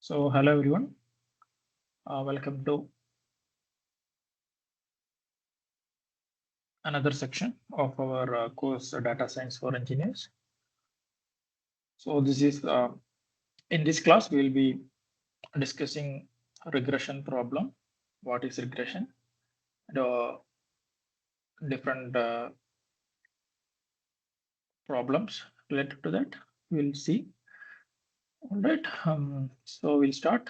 So hello everyone, welcome to another section of our course Data Science for Engineers. So this is in this class we will be discussing regression problem. What is regression? The different problems related to that we'll see. All right, so we'll start.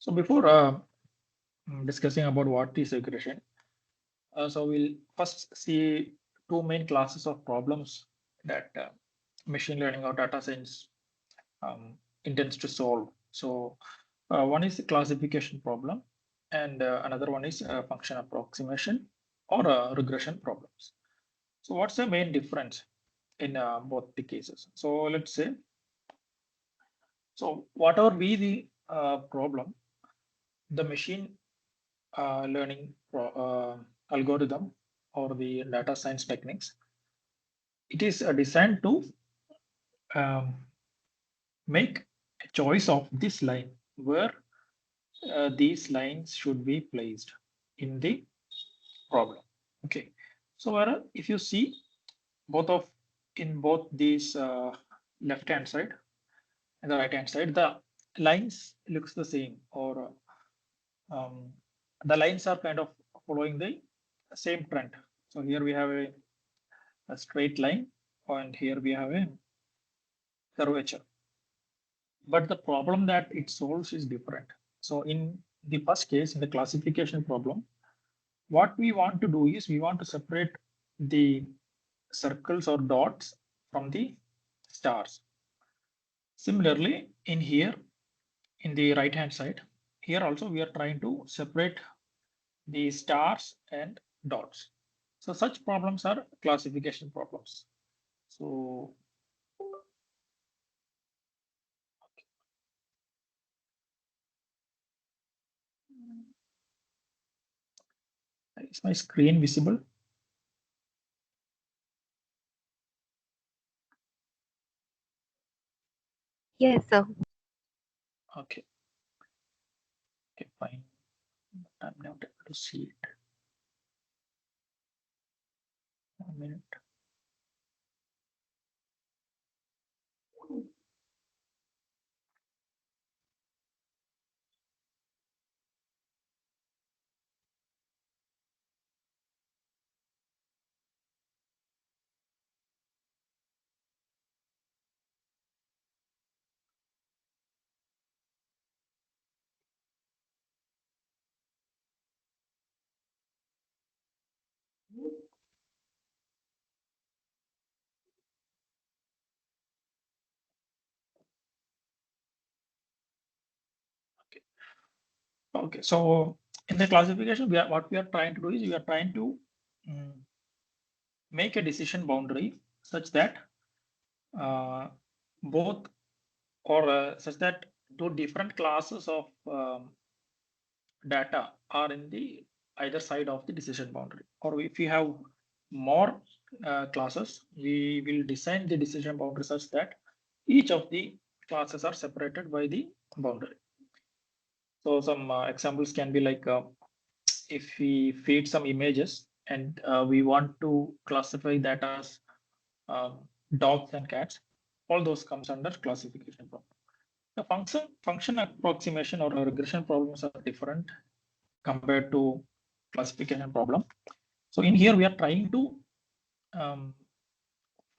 So before discussing about what is regression, so we'll first see two main classes of problems that machine learning or data science intends to solve. So one is the classification problem, and another one is function approximation or regression problems. So what's the main difference in both the cases? So let's say, so whatever be the problem, the machine learning algorithm or the data science techniques, it is designed to um, make a choice of this line where these lines should be placed in the problem. Okay, so if you see both of in both these left hand side and the right hand side, the lines looks the same, or um, the lines are kind of following the same trend. So here we have a straight line, and here we have a curvature. But the problem that it solves is different. So in the first case, in the classification problem, what we want to do is we want to separate the circles or dots from the stars. Similarly, in here, in the right hand side, here also we are trying to separate the stars and dots. So such problems are classification problems. So is my screen visible? Yes, sir. Okay. Okay, fine. I'm not able to see it. A minute. Okay. Okay. So in the classification, what we are trying to do is we are trying to make a decision boundary such that uh, both or such that two different classes of data are in the either side of the decision boundary. Or if we have more classes, we will design the decision boundary such that each of the classes are separated by the boundary. So some examples can be like if we feed some images and we want to classify that as dogs and cats, all those comes under classification problem. The function approximation or regression problems are different compared to classification problem. So in here we are trying to um,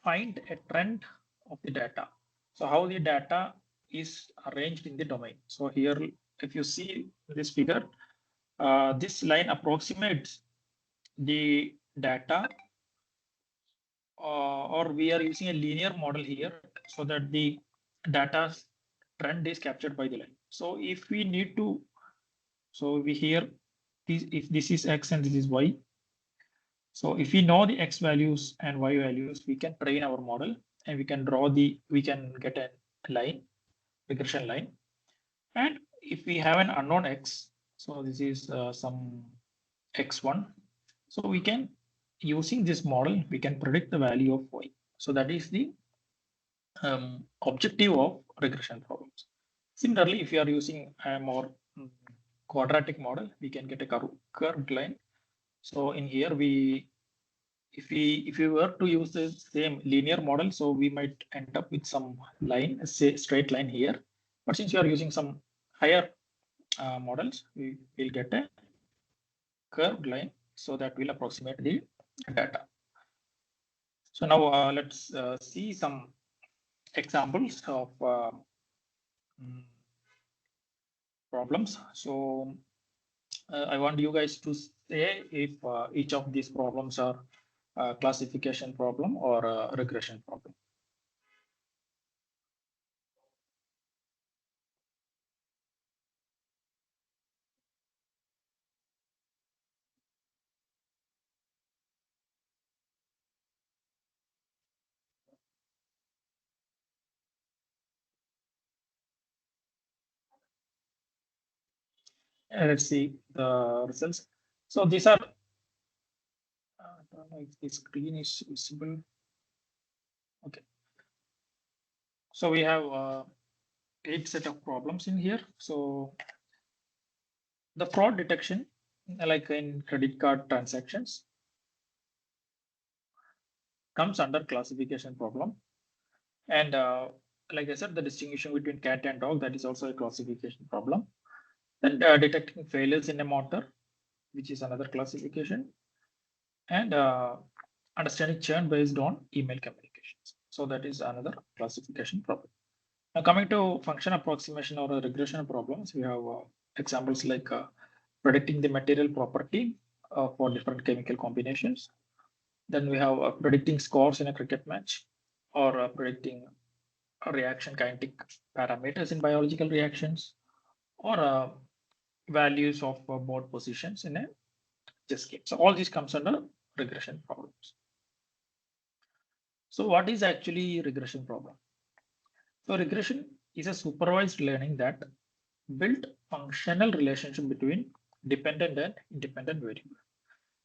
find a trend of the data. So how the data is arranged in the domain. So here, if you see this figure, this line approximates the data, or we are using a linear model here so that the data trend is captured by the line. So if we need to, so we here, if this is X and this is Y. So if we know the X values and Y values, we can train our model and we can get a line, regression line. And if we have an unknown X, So this is some x1. So we can, using this model, we can predict the value of y. So that is the objective of regression problems. Similarly, if you are using a more quadratic model, we can get a curved line. So in here, if we were to use the same linear model, so we might end up with some line, say straight line here. But since you are using some higher models, we will get a curved line, so that will approximate the data. So now let's see some examples of problems. So I want you guys to say if each of these problems are a classification problem or a regression problem. Let's see the results. So these are, I don't know if the screen is visible. Okay. So we have 8 set of problems in here. So the fraud detection, like in credit card transactions, comes under classification problem. And like I said, the distinguishing between cat and dog, that is also a classification problem. Then detecting failures in a motor, which is another classification. And understanding churn based on email communications. So that is another classification problem. Now coming to function approximation or regression problems, we have examples like predicting the material property for different chemical combinations. Then we have predicting scores in a cricket match, or predicting reaction kinetic parameters in biological reactions, or values of board positions in a chess game. So all this comes under regression problems. So what is actually regression problem? So regression is a supervised learning that built functional relationship between dependent and independent variable.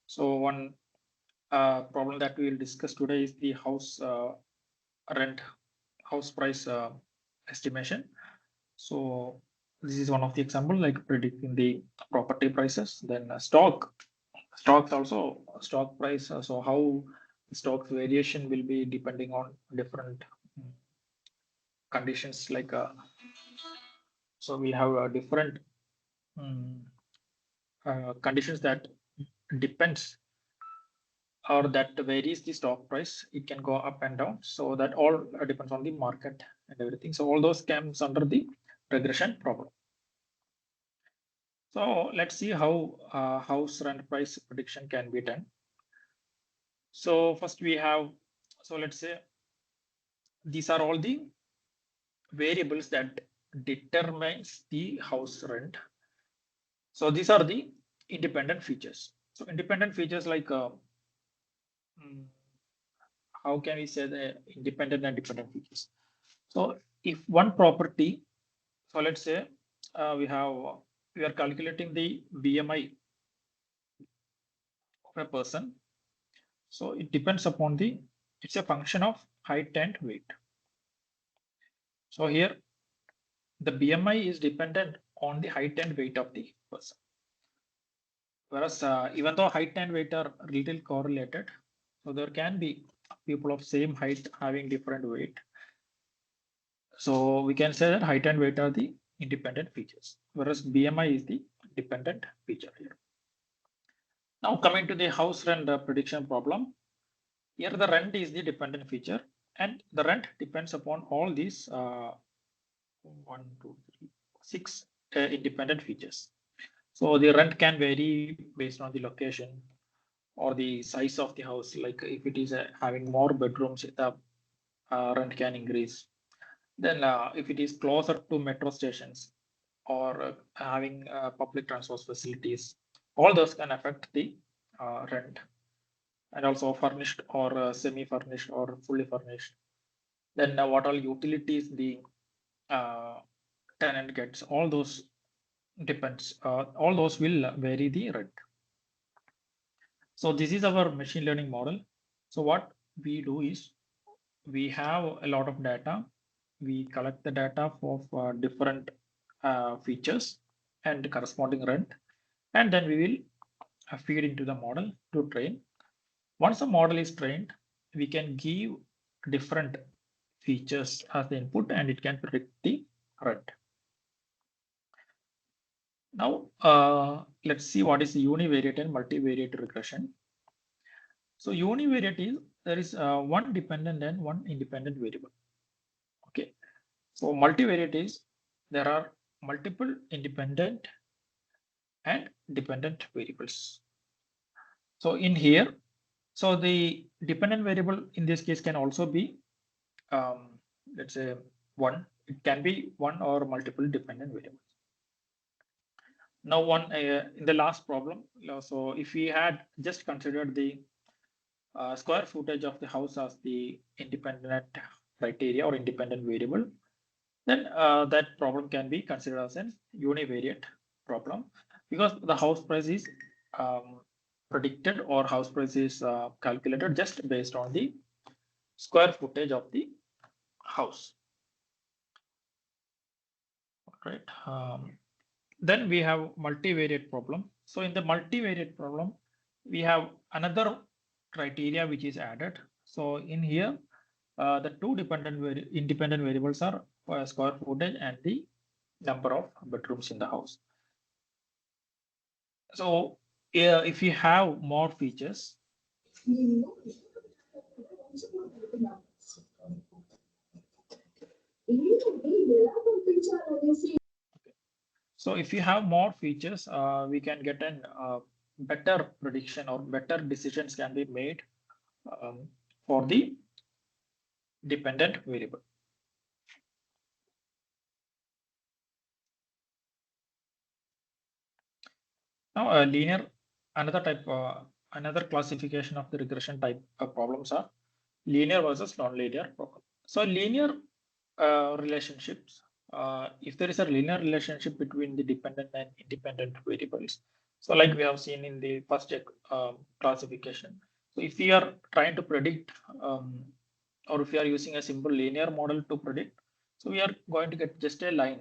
So one problem that we will discuss today is the rent house price estimation. So this is one of the example, like predicting the property prices. Then stocks also stock price. So how stocks variation will be depending on different conditions, like so we have different um, conditions that depends or that varies the stock price. It can go up and down, so that all depends on the market and everything. So all those comes under the regression problem. So let's see how house rent price prediction can be done. So first we have, so let's say these are all the variables that determines the house rent. So these are the independent features. So independent features like mm, how can we say the independent and dependent features? So if one property, so let's say we are calculating the BMI of a person. So it depends upon it's a function of height and weight. So here the BMI is dependent on the height and weight of the person. Whereas even though height and weight are little correlated, so there can be people of same height having different weight. So we can say that height and weight are the independent features, whereas BMI is the dependent feature here. Now coming to the house rent prediction problem, here the rent is the dependent feature, and the rent depends upon all these 6 independent features. So the rent can vary based on the location or the size of the house. Like if it is having more bedrooms, the rent can increase. Then if it is closer to metro stations or having public transport facilities, all those can affect the rent. And also furnished or semi-furnished or fully furnished. Then what all utilities the uh, tenant gets, all those depends. All those will vary the rent. So this is our machine learning model. So what we do is we have a lot of data. We collect the data for different features and corresponding rent, and then we will feed into the model to train. Once the model is trained, we can give different features as the input and it can predict the rent. Now, let's see what is univariate and multivariate regression. So univariate is there is one dependent and one independent variable. Okay. So multivariate is there are multiple independent and dependent variables. So in here, so the dependent variable in this case can also be, let's say one, it can be one or multiple dependent variables. Now one in the last problem, so if we had just considered the square footage of the house as the independent criteria or independent variable, then that problem can be considered as an univariate problem because the house price is predicted or house price is calculated just based on the square footage of the house. Right. Then we have multivariate problem. So in the multivariate problem, we have another criteria which is added. So in here, the two independent variables are square footage and the number of bedrooms in the house. So if you have more features, so if you have more features, we can get an better prediction or better decisions can be made for the dependent variable. Now, another classification of the regression type problems are linear versus non-linear problem. So linear relationships, if there is a linear relationship between the dependent and independent variables, so like we have seen in the first classification. So if we are trying to predict, or if we are using a simple linear model to predict, so we are going to get just a line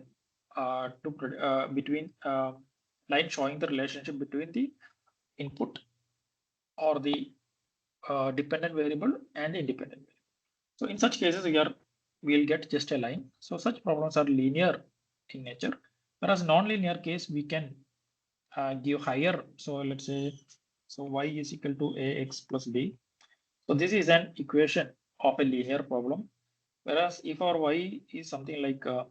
between line showing the relationship between the input or the dependent variable and independent variable. So in such cases, we'll get just a line. So such problems are linear in nature, whereas non-linear case we can give higher. So let's say so y is equal to ax plus b. So this is an equation of a linear problem. Whereas if our y is something like a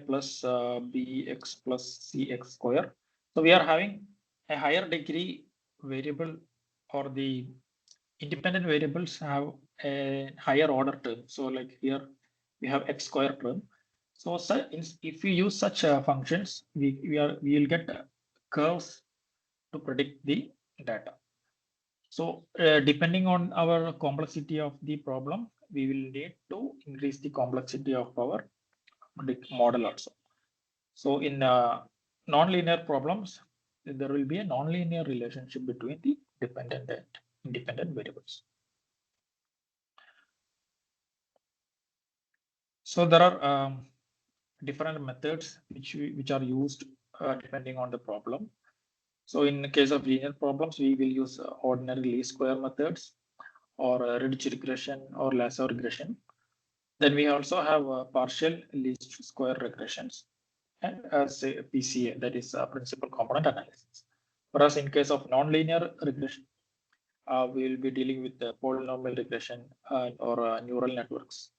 plus bx plus cx square, so we are having a higher degree variable or the independent variables have a higher order term. So like here we have x square term. So if we use such functions, we will get curves to predict the data. So depending on our complexity of the problem, we will need to increase the complexity of our model also. So in nonlinear problems, there will be a nonlinear relationship between the dependent and independent variables. So there are different methods which are used depending on the problem. So in the case of linear problems, we will use ordinary least square methods or ridge regression or lasso regression. Then we also have partial least square regressions and say PCA, that is principal component analysis. Whereas in case of nonlinear regression, we will be dealing with the polynomial regression or neural networks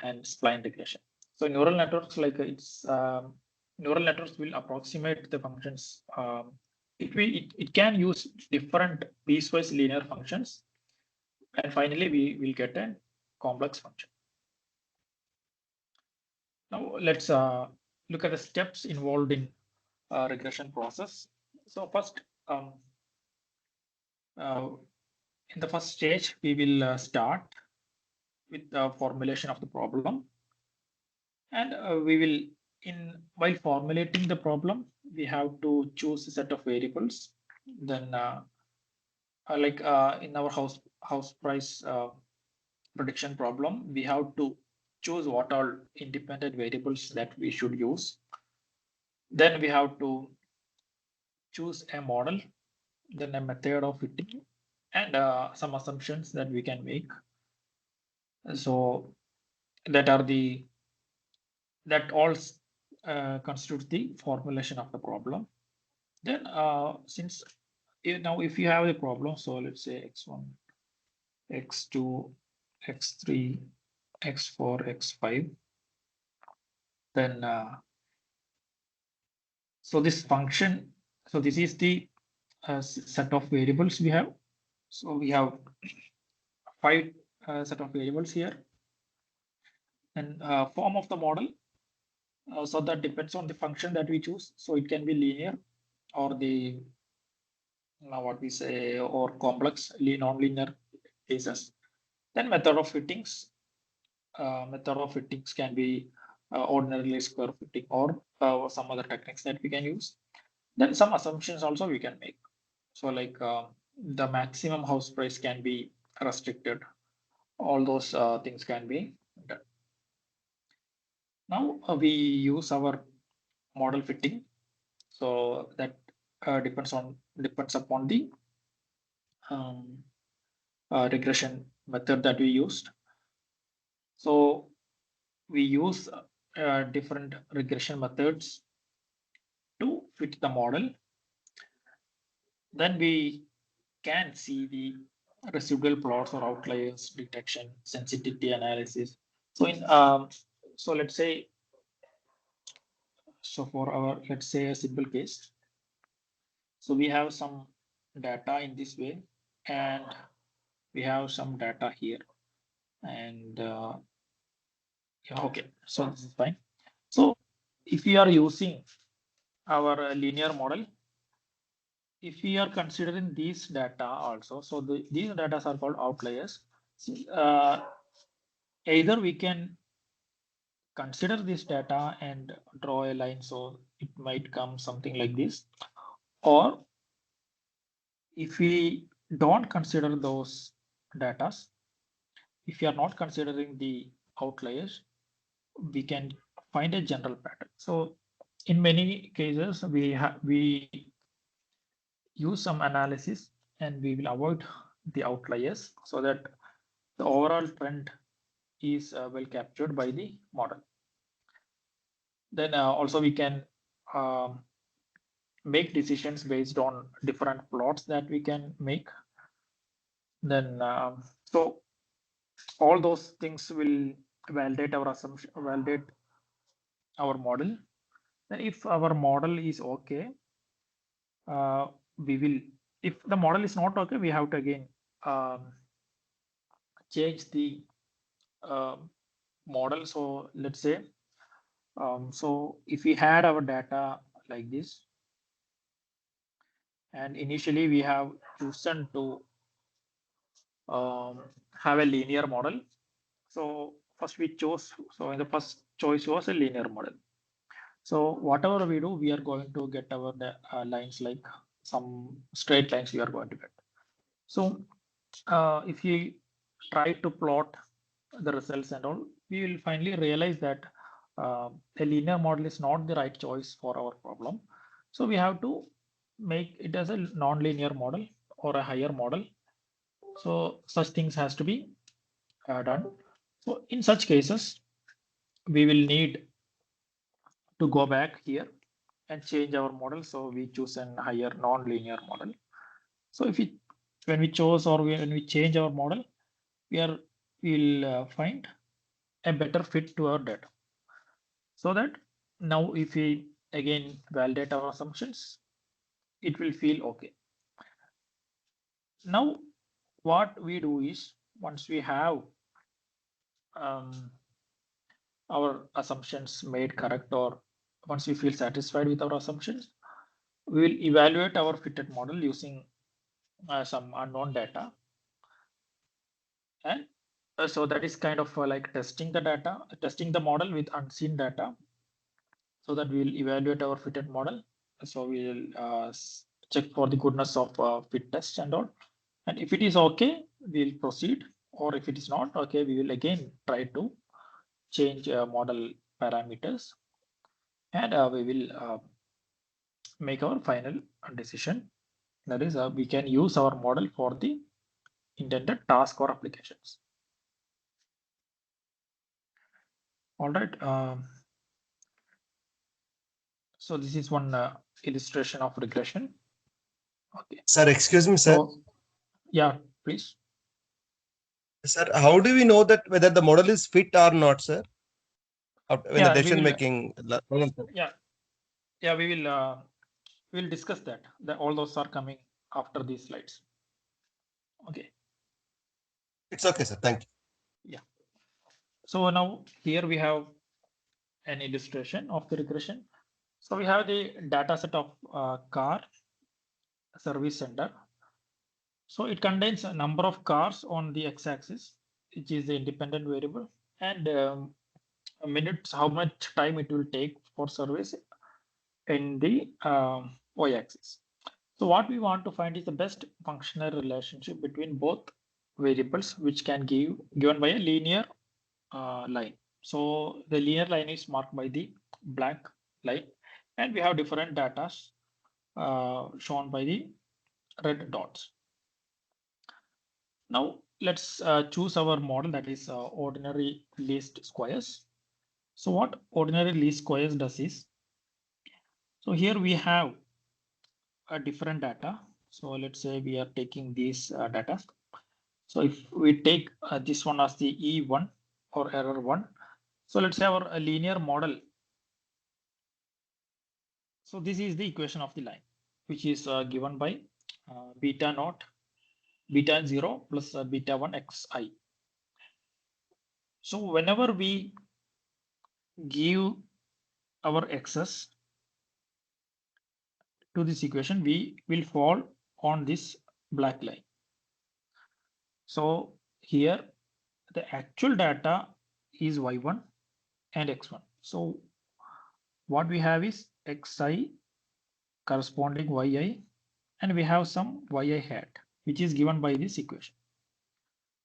and spline regression. So neural networks, like neural networks will approximate the functions. It can use different piecewise linear functions, and finally we will get a complex function. Now let's look at the steps involved in regression process. So first, in the first stage, we will start with the formulation of the problem, and we will while formulating the problem, we have to choose a set of variables. Then, in our house price prediction problem, we have to choose what all independent variables that we should use. Then we have to choose a model, then a method of fitting, and some assumptions that we can make. So that are the that all constitutes the formulation of the problem. Then since now if you have a problem, so let's say x1, x2, x3, x4, x5, then so this function, so this is the set of variables we have. So we have five set of variables here, and form of the model. So that depends on the function that we choose. So it can be linear or the what we say or complex non-linear cases. Then method of fittings. Method of fittings can be ordinarily square fitting or some other techniques that we can use. Then some assumptions also we can make. So like the maximum house price can be restricted. All those things can be done. Now we use our model fitting. So that depends upon the um, regression method that we used. So we use different regression methods to fit the model. Then we can see the residual plots or outliers detection, sensitivity analysis. So in so let's say so for our let's say a simple case. So we have some data in this way, and we have some data here, and yeah, okay, so this is fine. So if we are using our linear model, if we are considering these data also, so these data are called outliers. Uh, Either we can consider this data and draw a line, so it might come something like this, or if we don't consider those data, if you are not considering the outliers, we can find a general pattern. So in many cases, we use some analysis and we will avoid the outliers so that the overall trend is well captured by the model. Then also we can um, make decisions based on different plots that we can make. Then so all those things will validate our assumption, validate our model. Then if our model is okay, uh, we will, if the model is not okay, we have to again um, change the model. So let's say, so if we had our data like this, and initially we have chosen to have a linear model. So first we chose, so in the first choice was a linear model. So whatever we do, we are going to get our lines like some straight lines we are going to get. So if you try to plot the results and all, we will finally realize that a linear model is not the right choice for our problem. So we have to make it as a non-linear model or a higher model. So such things has to be done. So in such cases, we will need to go back here and change our model. So we choose an higher non-linear model. So if we when we chose or when we change our model, we'll find a better fit to our data. So that now if we again validate our assumptions, it will feel okay. Now what we do is once we have um, our assumptions made correct, or once we feel satisfied with our assumptions, we will evaluate our fitted model using some unknown data. And so that is kind of like testing the data, testing the model with unseen data. so that we'll evaluate our fitted model. So we'll check for the goodness of fit test and all. And if it is okay, we'll proceed. Or if it is not okay, we will again try to change model parameters, and we will make our final decision. That is, we can use our model for the intended task or applications. All right. So this is one illustration of regression. Okay. Sir, excuse me, sir. So yeah, please. Sir, how do we know that whether the model is fit or not, sir? When the Yeah, we decision will. making. Yeah, yeah, we will. We'll discuss that. All those are coming after these slides. Okay. It's okay, sir. Thank you. Yeah. So now here we have an illustration of the regression. So we have the data set of car service center. So it contains a number of cars on the x-axis, which is the independent variable, and minutes, how much time it will take for service in the y-axis. So what we want to find is the best functional relationship between both variables, which can give given by a linear line. So the linear line is marked by the black line, and we have different data shown by the red dots. Now let's choose our model, that is ordinary least squares. So what ordinary least squares does is, so here we have a different data. So let's say we are taking these data. So if we take this one as the E1 or error 1, so let's say our linear model. So this is the equation of the line, which is given by beta naught, beta 0 plus beta 1 xi. So whenever we give our x's to this equation, we will fall on this black line. So here the actual data is y1 and x1. So what we have is xi corresponding yi, and we have some yi hat, which is given by this equation.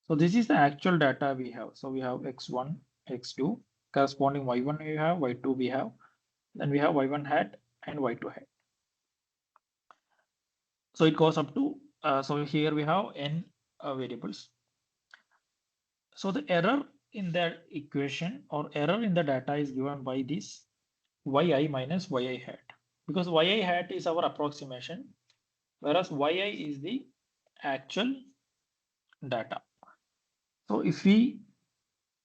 So this is the actual data we have. So we have x1, x2 corresponding y1 we have, y2 we have, then we have y1 hat and y2 hat. So it goes up to, so here we have n variables. So the error in that equation or error in the data is given by this yi minus yi hat, because yi hat is our approximation, whereas yi is the actual data. So if we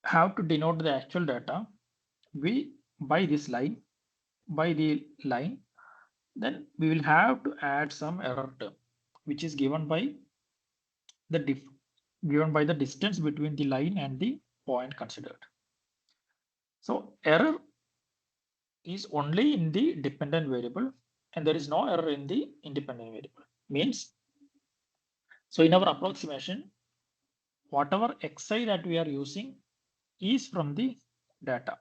have to denote the actual data, we by this line, by the line, then we will have to add some error term, which is given by the distance between the line and the point considered. So error is only in the dependent variable, and there is no error in the independent variable. Means, so in our approximation, whatever xi that we are using is from the data,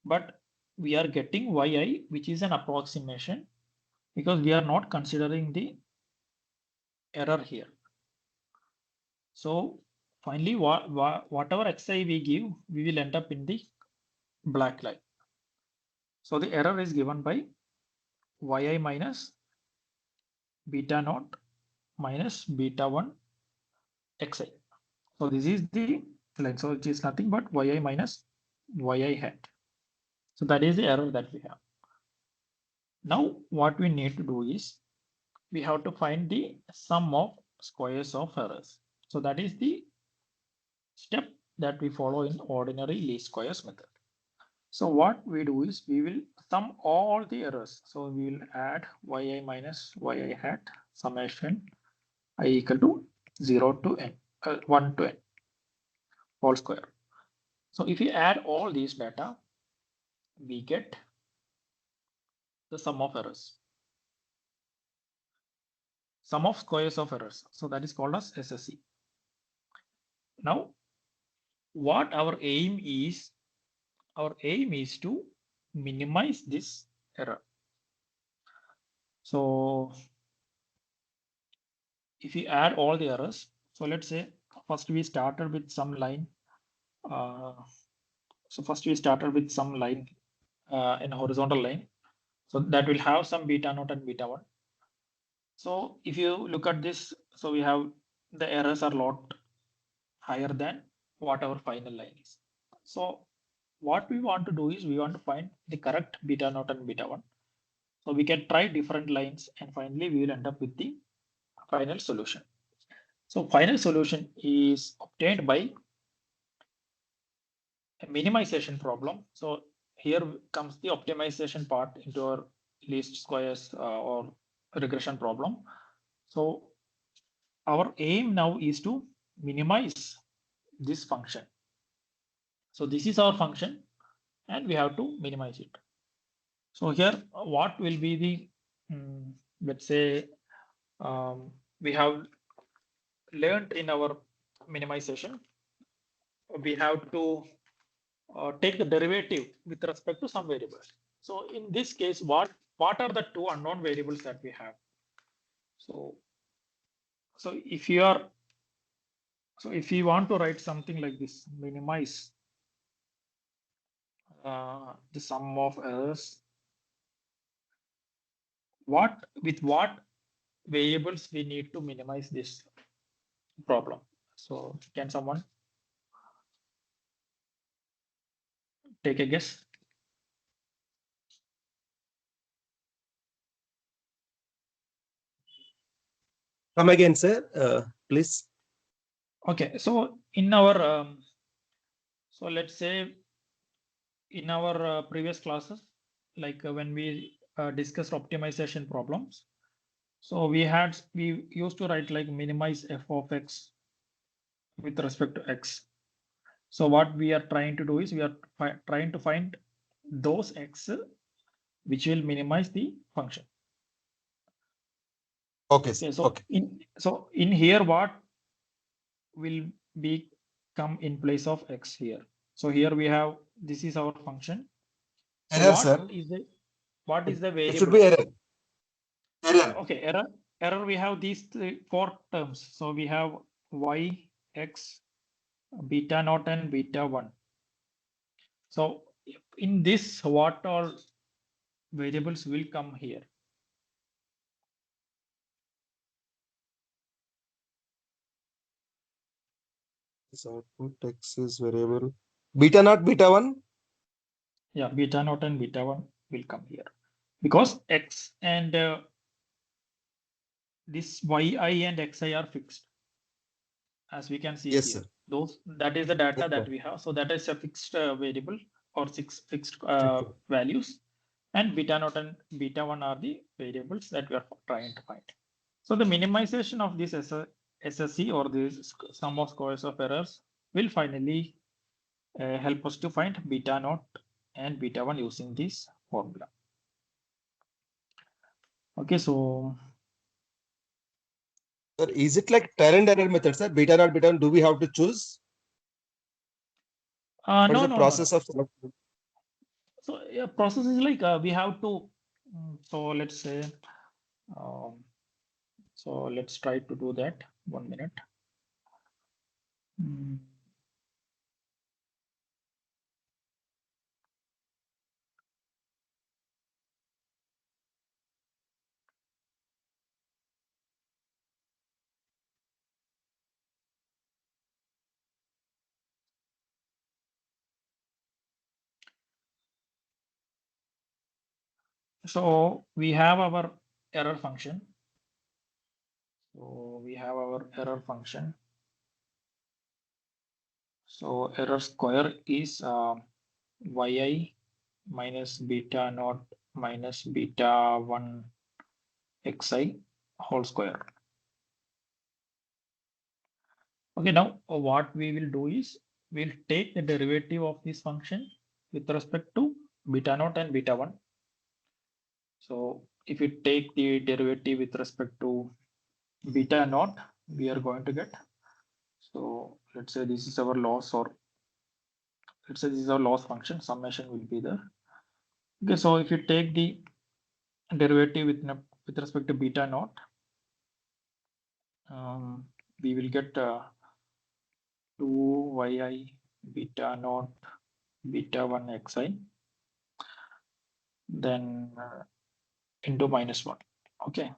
but we are getting yi, which is an approximation, because we are not considering the error here. So finally, whatever xi we give, we will end up in the black line. So the error is given by yi minus beta naught minus beta 1 xi. So this is the line. So it is nothing but yi minus yi hat. So that is the error that we have. Now what we need to do is we have to find the sum of squares of errors. So that is the step that we follow in ordinary least squares method. So what we do is we will sum all the errors. So we will add yi minus yi hat summation I equal to 0 to n, 1 to n whole square. So if we add all these data, we get the sum of errors, sum of squares of errors. So that is called as SSE. Now, what our aim is to minimize this error. So if you add all the errors, so let's say first we started with some line. So first we started with some line in a horizontal line. So that will have some beta naught and beta 1. So if you look at this, so we have the errors are a lot higher than what our final line is. So what we want to do is we want to find the correct beta naught and beta 1. So we can try different lines and finally we will end up with the final solution. So final solution is obtained by a minimization problem. So here comes the optimization part into our least squares or regression problem. So our aim now is to minimize this function. So this is our function and we have to minimize it. So here what will be the, let's say we have learned in our minimization, we have to take the derivative with respect to some variables. So in this case, what are the two unknown variables that we have? So if you are, so if you want to write something like this, minimize the sum of errors, what variables we need to minimize this problem? So can someone take a guess? Come again, sir, please. Okay, so in our so let's say in our previous classes, like when we discussed optimization problems, so we used to write like minimize f of x with respect to x. So what we are trying to do is we are trying to find those x which will minimize the function. Okay, Okay, so okay. in here what will be come in place of x here? So here we have, this is our function. So Error, sir. what is the It should variable? be error. Error. Okay, error we have these four terms. So we have y, x, beta naught and beta 1. So in this, what all variables will come here? This output x is variable. Beta naught, beta 1. Yeah, beta naught and beta 1 will come here because x and this yi and xi are fixed, as we can see Yes, here. sir. That is the data Yes, that sir. we have. So that is a fixed variable or six fixed Okay. values, and beta naught and beta 1 are the variables that we are trying to find. So the minimization of this SSE or this sum of squares of errors will finally help us to find beta naught and beta 1 using this formula. Okay, so Sir, is it like trial and error method, sir? Beta naught, beta 1, do we have to choose? What is no, the no, no, process no. of selection? So process is like we have to. So let's say, um, so let's try to do that. 1 minute. Mm. So we have our error function. So we have our error function. So error square is yi minus beta naught minus beta 1 xi whole square. Okay, now what we will do is we'll take the derivative of this function with respect to beta naught and beta 1. So if you take the derivative with respect to beta naught, we are going to get, so let's say this is our loss, or let's say this is our loss function, summation will be there. Okay, so if you take the derivative with respect to beta naught, we will get 2yi beta naught beta 1 xi, then into minus 1. Okay,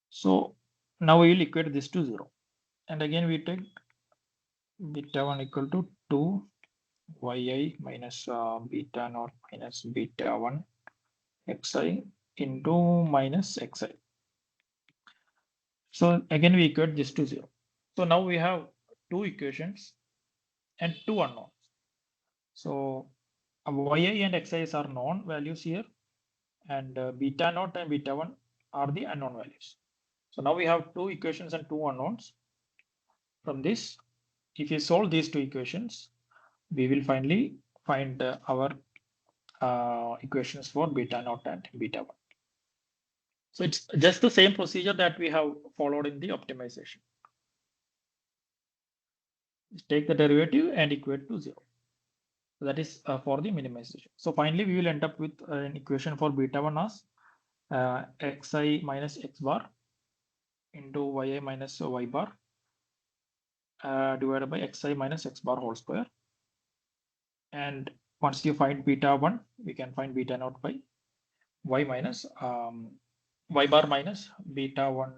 so now we will equate this to 0, and again we take beta 1 equal to 2 yi minus beta naught minus beta 1 xi into minus xi. So again we equate this to 0. So now we have two equations and two unknowns. So yi and xi are known values here, and beta naught and beta 1 are the unknown values. So now we have two equations and two unknowns. From this, if you solve these two equations, we will finally find our equations for beta naught and beta 1. So it's just the same procedure that we have followed in the optimization. Take the derivative and equate to 0. So that is for the minimization. So finally, we will end up with an equation for beta 1 as xi minus x bar into yi minus y bar divided by xi minus x bar whole square. And once you find beta 1, we can find beta naught by y minus y bar minus beta 1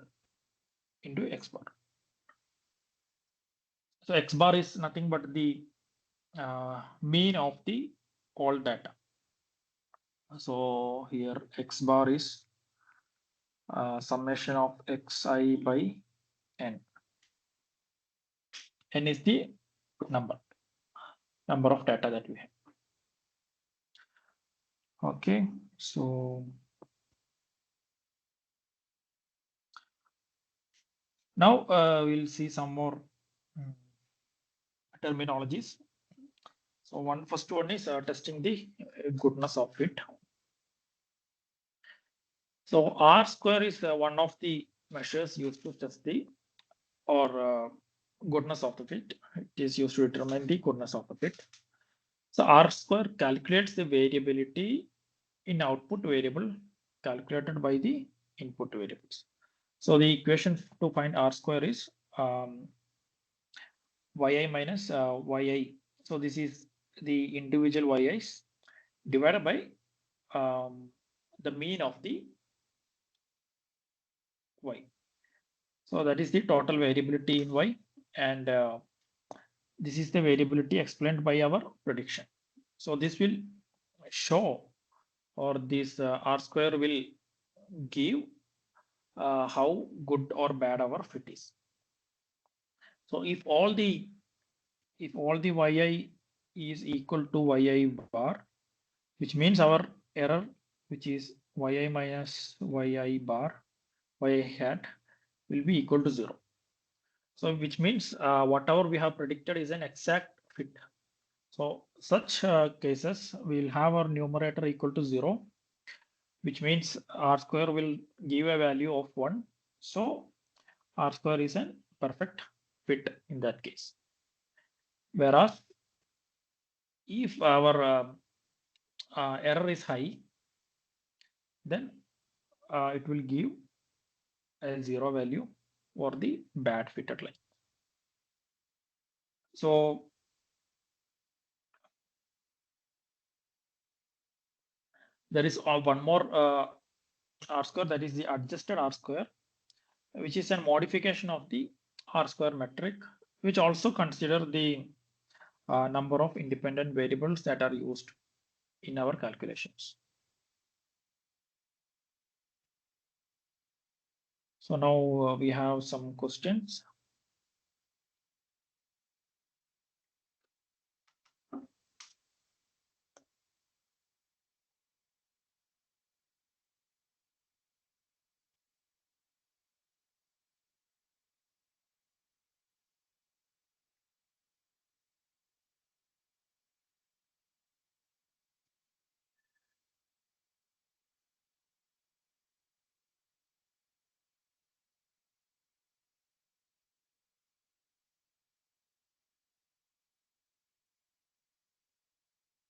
into x bar. So x bar is nothing but the mean of the all data. So here x bar is summation of xi by n. N is the number of data that we have. Okay, so now we'll see some more terminologies. So first one is testing the goodness of fit. So R square is one of the measures used to test the goodness of the fit. It is used to determine the goodness of the fit. So R square calculates the variability in output variable calculated by the input variables. So the equation to find R square is yi minus yi. So this is the individual yi's divided by the mean of the y. So that is the total variability in y, and this is the variability explained by our prediction. So this will show, or this R square will give how good or bad our fit is. So if all the yi is equal to yi bar, which means our error, which is yi minus yi bar yi hat, will be equal to 0. So which means whatever we have predicted is an exact fit. So such cases we'll have our numerator equal to 0, which means R square will give a value of 1. So R square is a perfect fit in that case. Whereas if our error is high, then it will give a 0 value for the bad fitted line. So there is one more R square, that is the adjusted R square, which is a modification of the R square metric, which also consider the number of independent variables that are used in our calculations. So now we have some questions.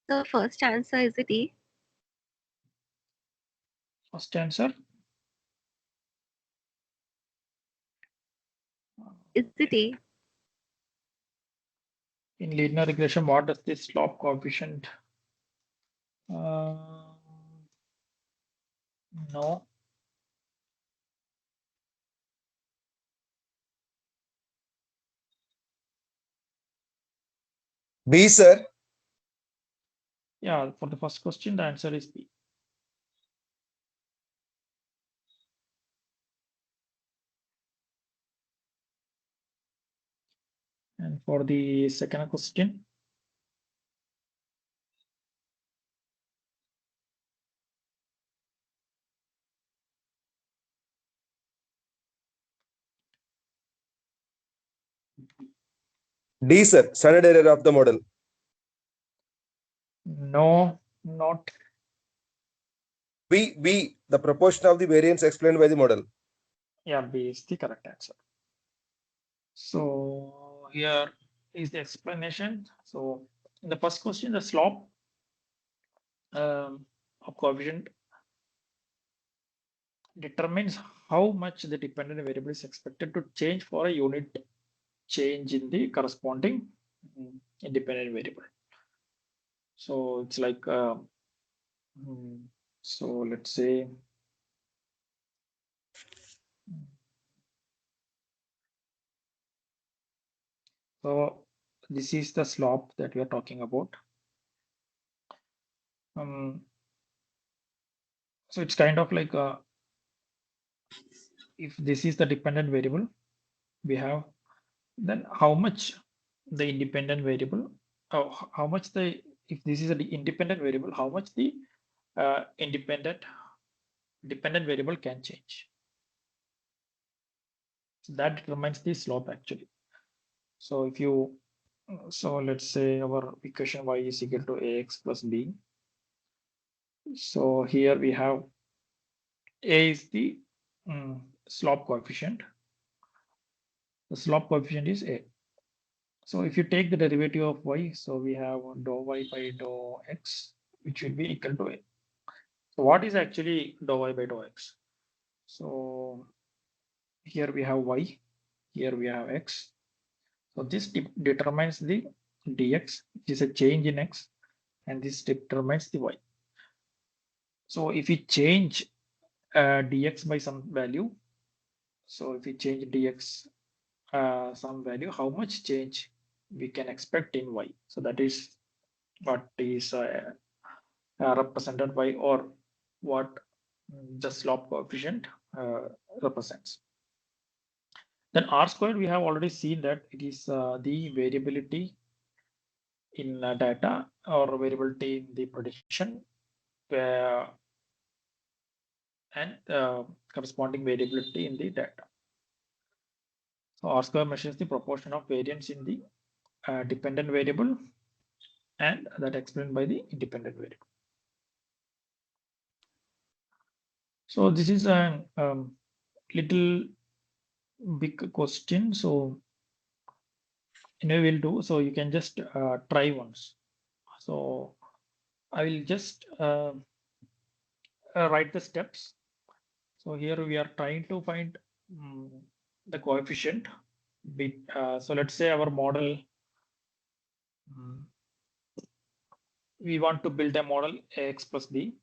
The first answer is it A? First answer. Is it A? In linear regression, what does this slope coefficient? No. B, sir. Yeah, for the first question, the answer is B. And for the second question, D, sir. Standard error of the model. no, not. B. The proportion of the variance explained by the model. Yeah, B is the correct answer. So here is the explanation. So in the first question, the slope of coefficient determines how much the dependent variable is expected to change for a unit change in the corresponding independent variable. So it's like, so let's say, so this is the slope that we are talking about. So it's kind of like if this is the dependent variable we have, then how much the independent variable, how much the, if this is the independent variable, how much the dependent variable can change. So that determines the slope actually. So if you, so let's say our equation y is equal to ax plus b. So here we have a is the slope coefficient. The slope coefficient is a. So if you take the derivative of y, so we have dou y by dou x, which will be equal to a. So what is actually dou y by dou x? So here we have y, here we have x. So this determines the dx, which is a change in x, and this determines the y. So if we change dx by some value, so if we change dx some value, how much change we can expect in y? So that is what is represented by, or what the slope coefficient represents. Then r squared, we have already seen that it is the variability in data or variability in the prediction and corresponding variability in the data. So R square measures the proportion of variance in the dependent variable, and that explained by the independent variable. So this is a little big question. So anyway, we'll do. So you can just try once. So I will just write the steps. So here we are trying to find the coefficient. So let's say our model, we want to build a model ax plus b.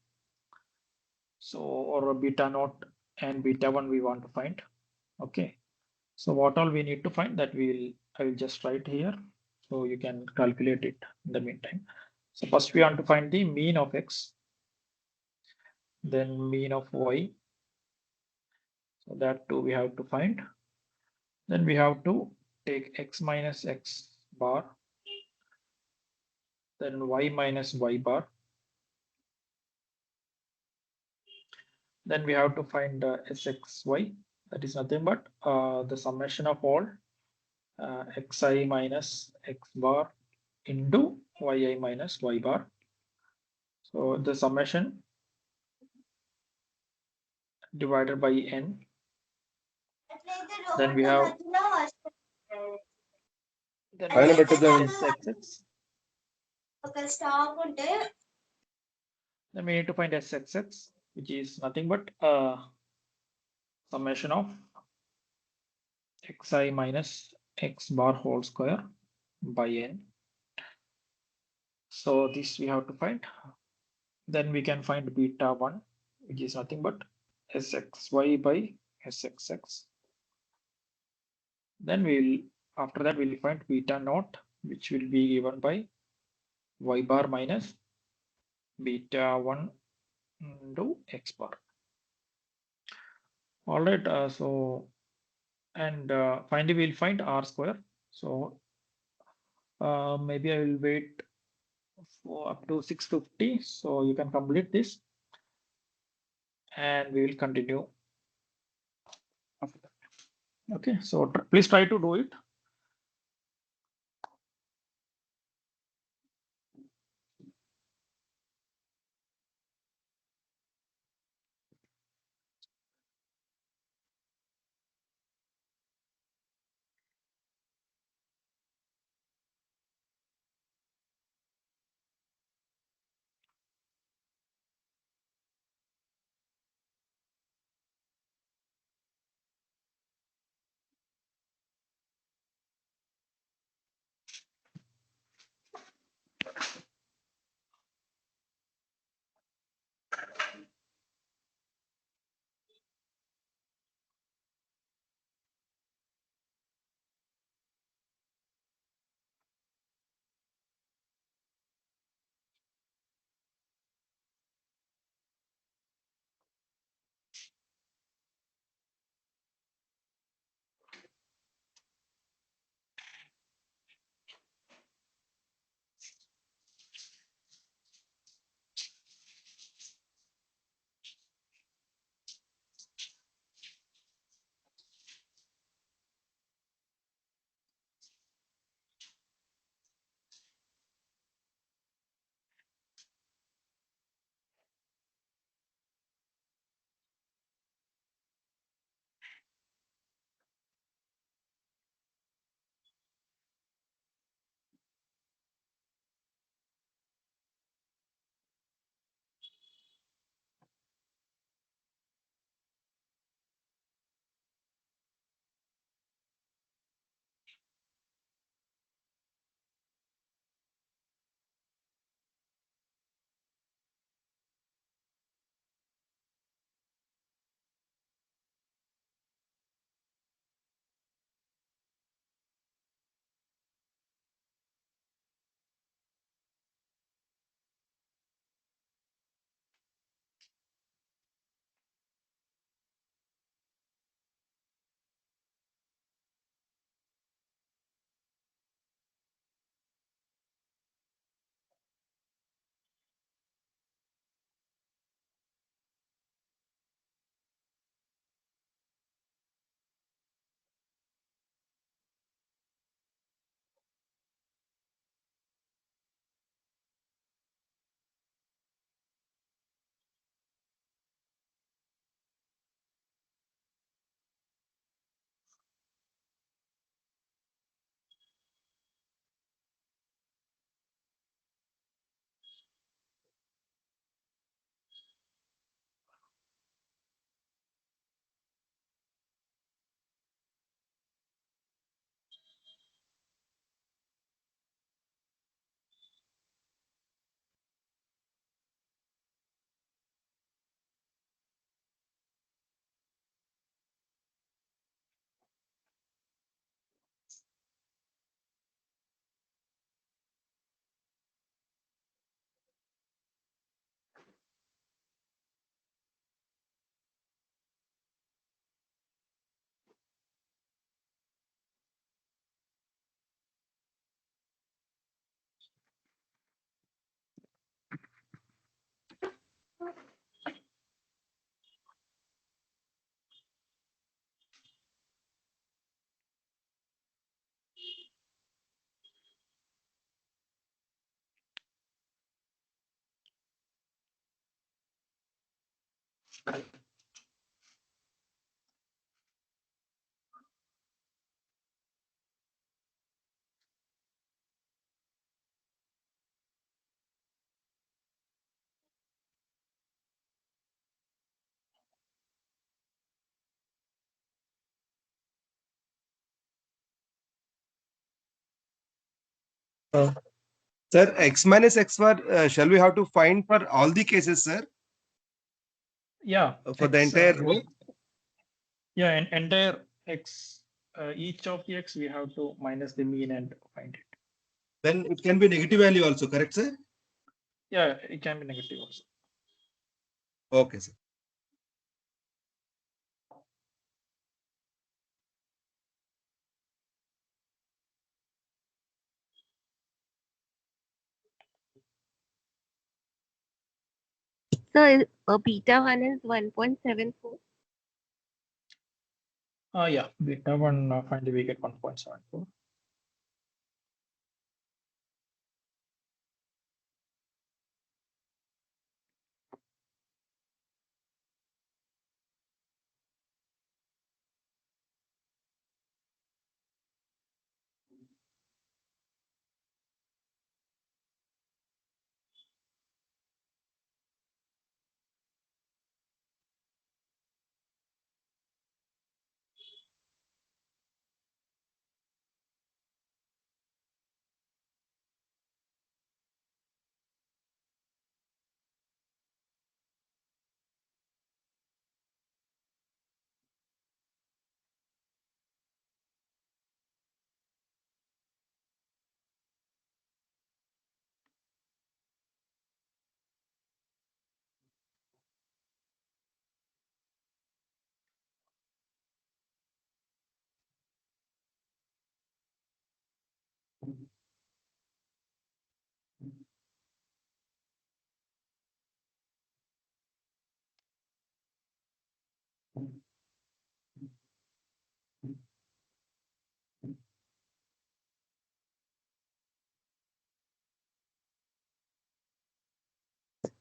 So, or beta naught and beta 1 we want to find. Okay. So what all we need to find, that I will just write here. So you can calculate it in the meantime. So first we want to find the mean of x, then mean of y. So that too we have to find. Then we have to take x minus x bar, then y minus y bar. Then we have to find sxy, that is nothing but the summation of all xi minus x bar into yi minus y bar. So the summation divided by n. Then we have sxx. Then we need to find sxx. which is nothing but summation of xi minus x bar whole square by n. So this we have to find. Then we can find beta 1, which is nothing but sxy by sxx. Then after that we'll find beta naught, which will be given by y bar minus beta 1 into x bar. All right, and finally we'll find r square. So maybe I will wait for up to 650. So you can complete this and we will continue after that. Okay, so please try to do it. Sir, x minus x bar, shall we have to find for all the cases, sir? Yeah, For the x, entire row? yeah, and entire x, each of the x we have to minus the mean and find it. Then it can be negative value also, correct, sir? Yeah, it can be negative also. Okay, sir. So beta 1 is 1.74. Yeah, beta 1 finally we get 1.74.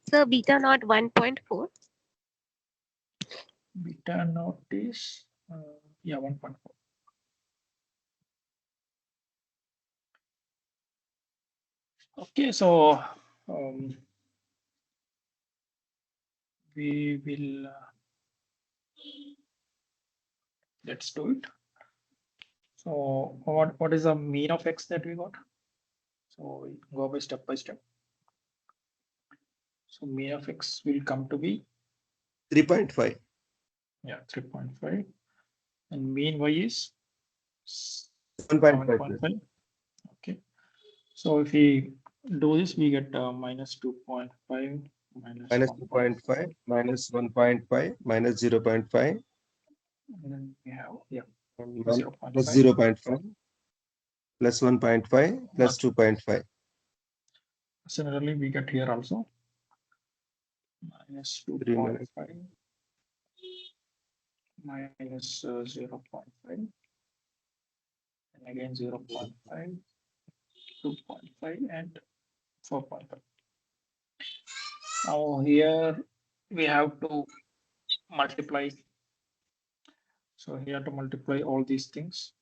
So beta naught 1.4. Beta naught is yeah 1.4. Okay, so we will let's do it. So what is the mean of x that we got? So we go by step by step. So mean of x will come to be 3.5. yeah 3.5, and mean y is 7.5. 7.5. Okay, so if we do this, we get minus 2.5 minus Minus 2.5, 1.5, minus 1.5, minus 0.5, and then we have yeah and plus 0.5. 0.5, plus 1.5, plus 2.5. Similarly, we get here also minus 3 minus 2.5 minus 0.5, and again 0.5, 2.5, and 4.5. Now here we have to multiply. So here to multiply all these things.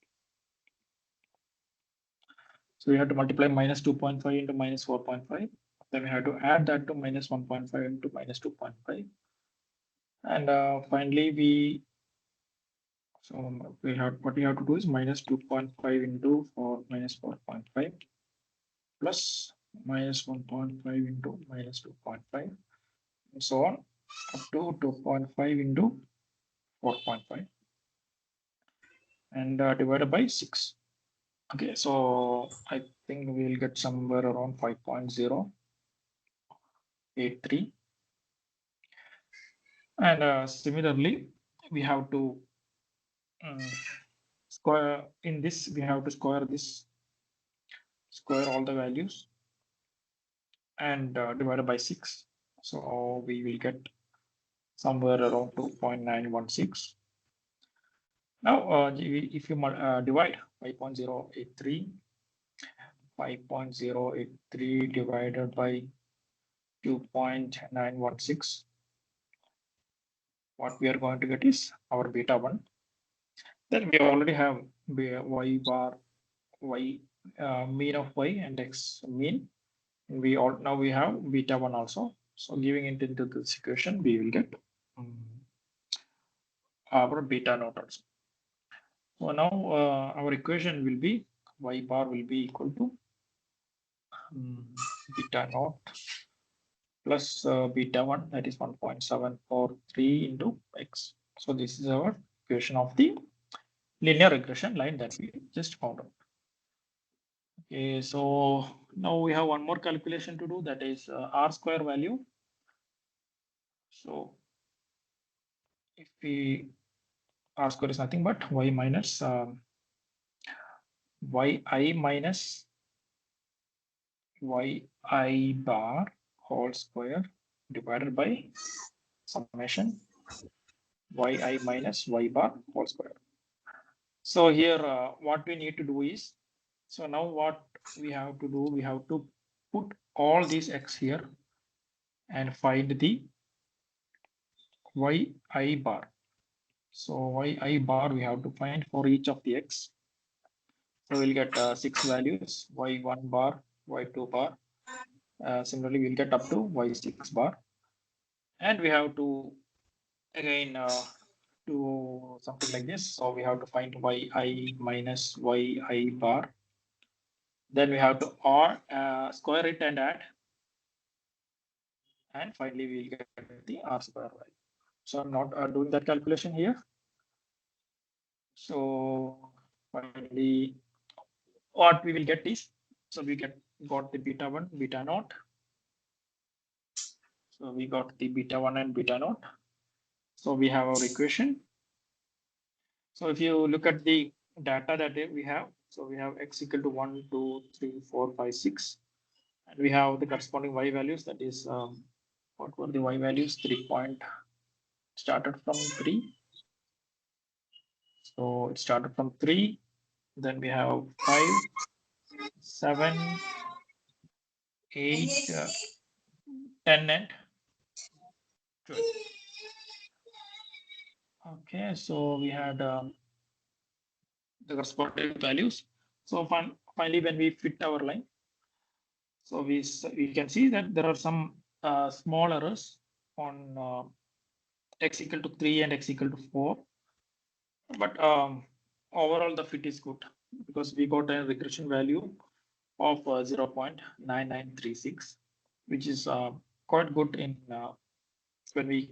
So we have to multiply minus 2.5 into minus 4.5. Then we have to add that to minus 1.5 into minus 2.5. And finally, we have what we have to do is minus 2.5 into minus 4.5 plus minus 1.5 into minus 2.5 and so on up to 2.5 into 4.5 and divided by 6. Okay, so I think we'll get somewhere around 5.083. And similarly, we have to square in this, we have to square this, square all the values and divided by 6. So we will get somewhere around 2.916. Now, if you divide 5.083, 5.083 divided by 2.916, what we are going to get is our beta 1. Then we already have y bar, y mean of y and x mean. We all now we have beta 1 also. So giving it into this equation, we will get our beta naught also. So now our equation will be y bar will be equal to beta naught plus beta 1, that is 1.743 into x. So this is our equation of the linear regression line that we just found out. Okay, so now we have one more calculation to do, that is r square value. So if we r square is nothing but y minus yi minus yi bar whole square divided by summation yi minus y bar whole square. So here what we need to do is, so now what we have to do, we have to put all these x here and find the yi bar. So yi bar we have to find for each of the x. So we'll get 6 values, y1 bar, y2 bar. Similarly, we'll get up to y6 bar. And we have to again do something like this. So we have to find yi minus yi bar. Then we have to square it and add. And finally, we'll get the r square value. So I'm not doing that calculation here. So finally, what we will get is, so we got the beta 1, beta naught. So we got the beta 1 and beta naught. So we have our equation. So if you look at the data that we have, so we have x equal to 1, 2, 3, 4, 5, 6. And we have the corresponding y values, that is, what were the y values? 3 point, started from 3. So it started from 3. Then we have 5, 7, 8, 10, and 12. Okay, so we had the corresponding values. So finally, when we fit our line, so we can see that there are some small errors on x equal to 3 and x equal to 4. But overall, the fit is good because we got a regression value of 0.9936, which is quite good in when we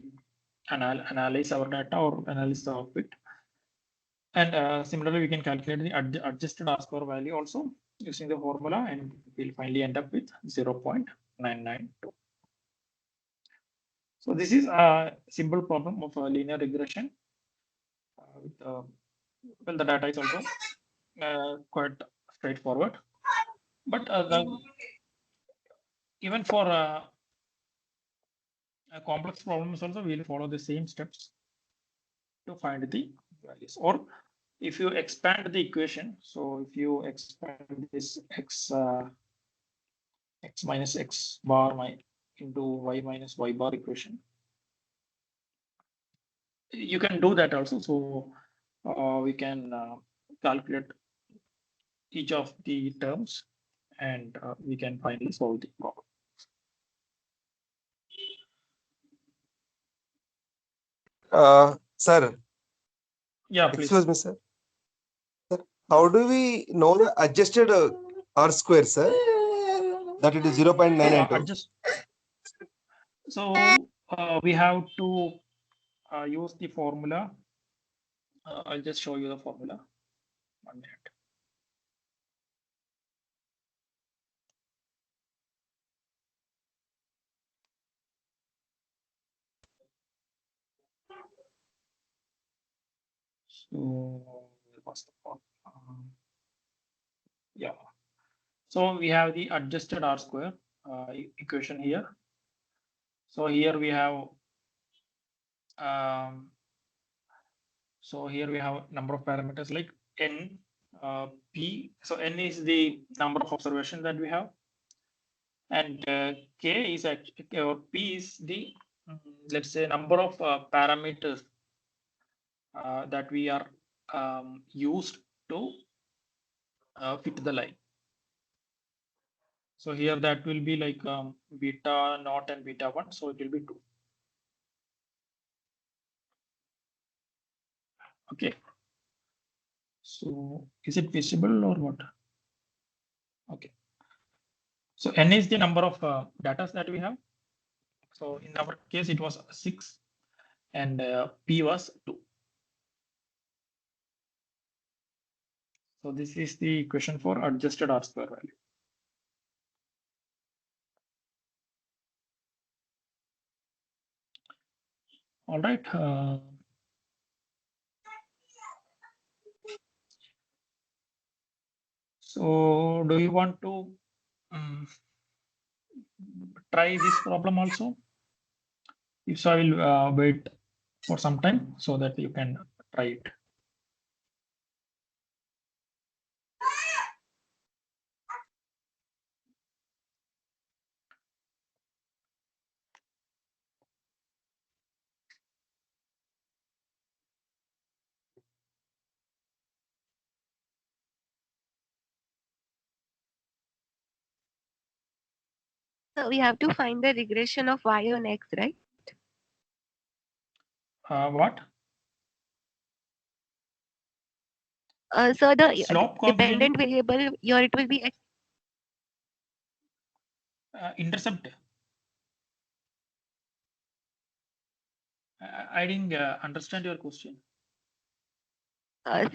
analyze our data or analyze the fit. And similarly, we can calculate the adjusted R square value also using the formula, and we'll finally end up with 0.992. So this is a simple problem of a linear regression. Well, the data is also quite straightforward. But even for complex problems also, we'll follow the same steps to find the values. Or if you expand the equation, so if you expand this x minus x bar into y minus y bar equation, you can do that also. So we can calculate each of the terms, and we can finally solve the problem. Sir, Yeah, please. excuse me, sir. How do we know the adjusted R square, sir? That it is 0.992. So we have to use the formula. I'll just show you the formula. 1 minute. So what's the formula? Yeah. So we have the adjusted R square equation here. So here we have number of parameters like n, p. So n is the number of observations that we have, and k is actually, or p is the let's say number of parameters that we are used to fit the line. So here that will be like beta naught and beta 1, so it will be 2. Okay. So is it visible or what? Okay. So n is the number of data that we have. So in our case, it was 6 and p was 2. So this is the question for adjusted R square value. All right. So do you want to try this problem also? If so, I will wait for some time so that you can try it. So we have to find the regression of y on x, right? What? So the Slope dependent coefficient, variable here, it will be x. intercept. I didn't understand your question.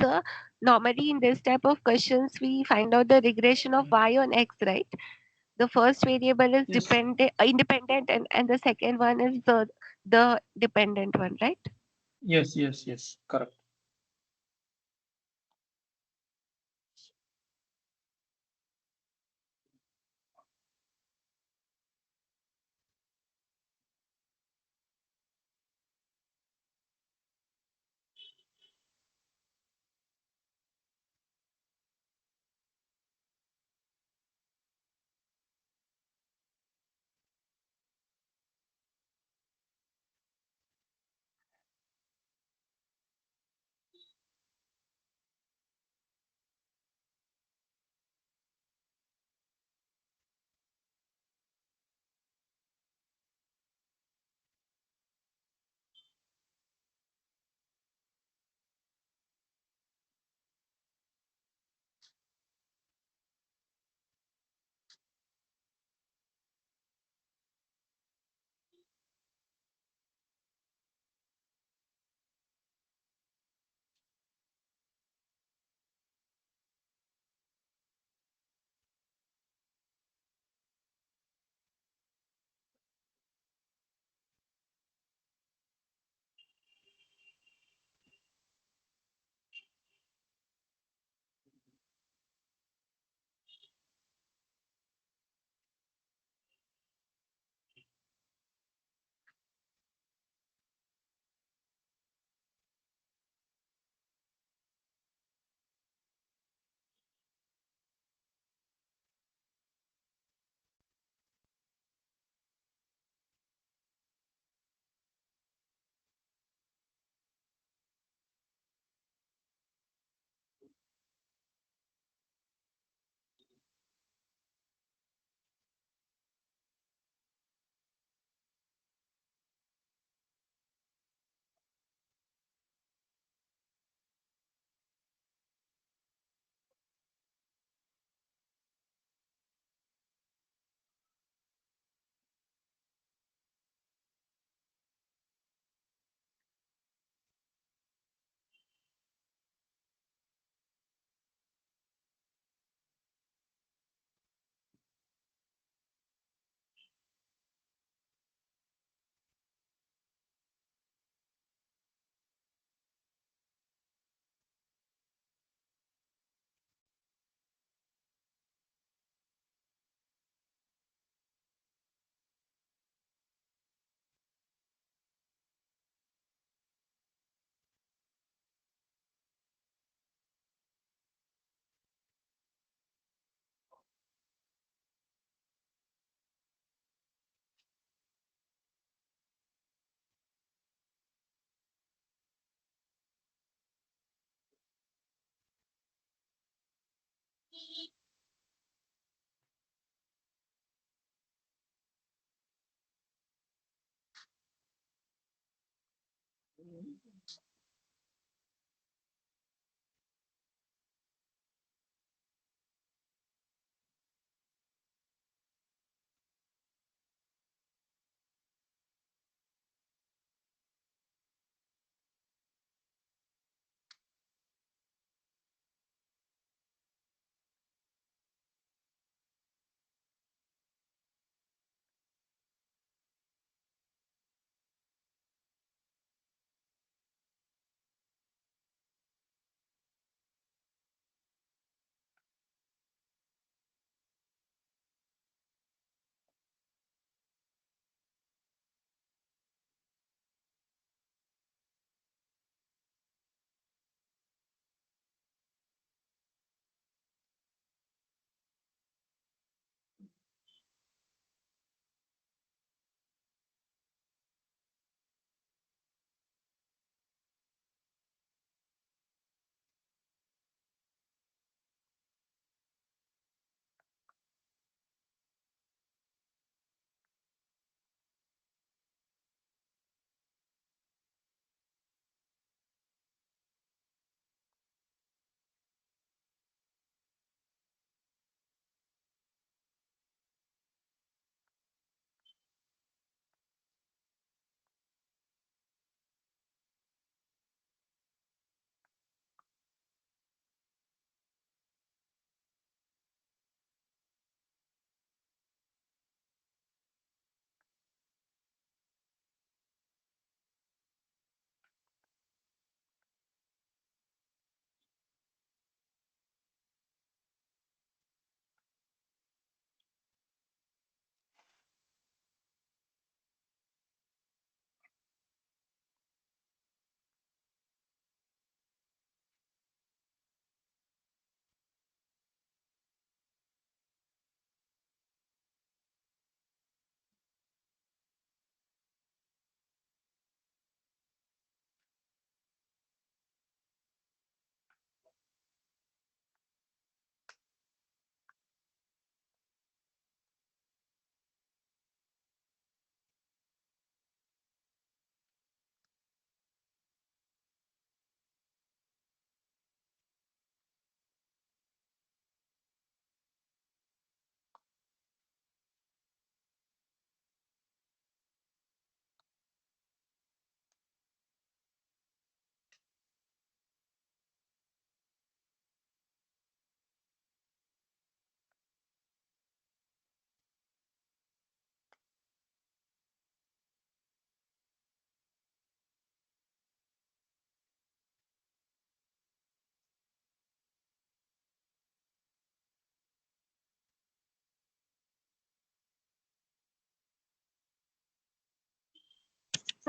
So normally in this type of questions, we find out the regression of y on x, right? The first variable is Yes. independent, and the second one is the dependent one, right? Yes, correct.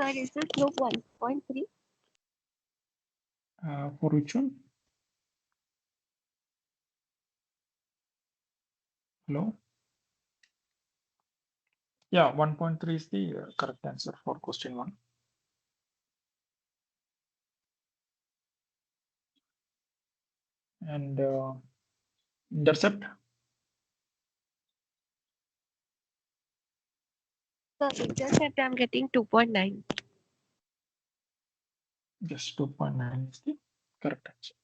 Sir, is the slope 1.3? For which one? Hello? Yeah, 1.3 is the correct answer for question 1. And intercept? Sir, intercept I'm getting 2.9. Yes, 2.9 is the correct answer.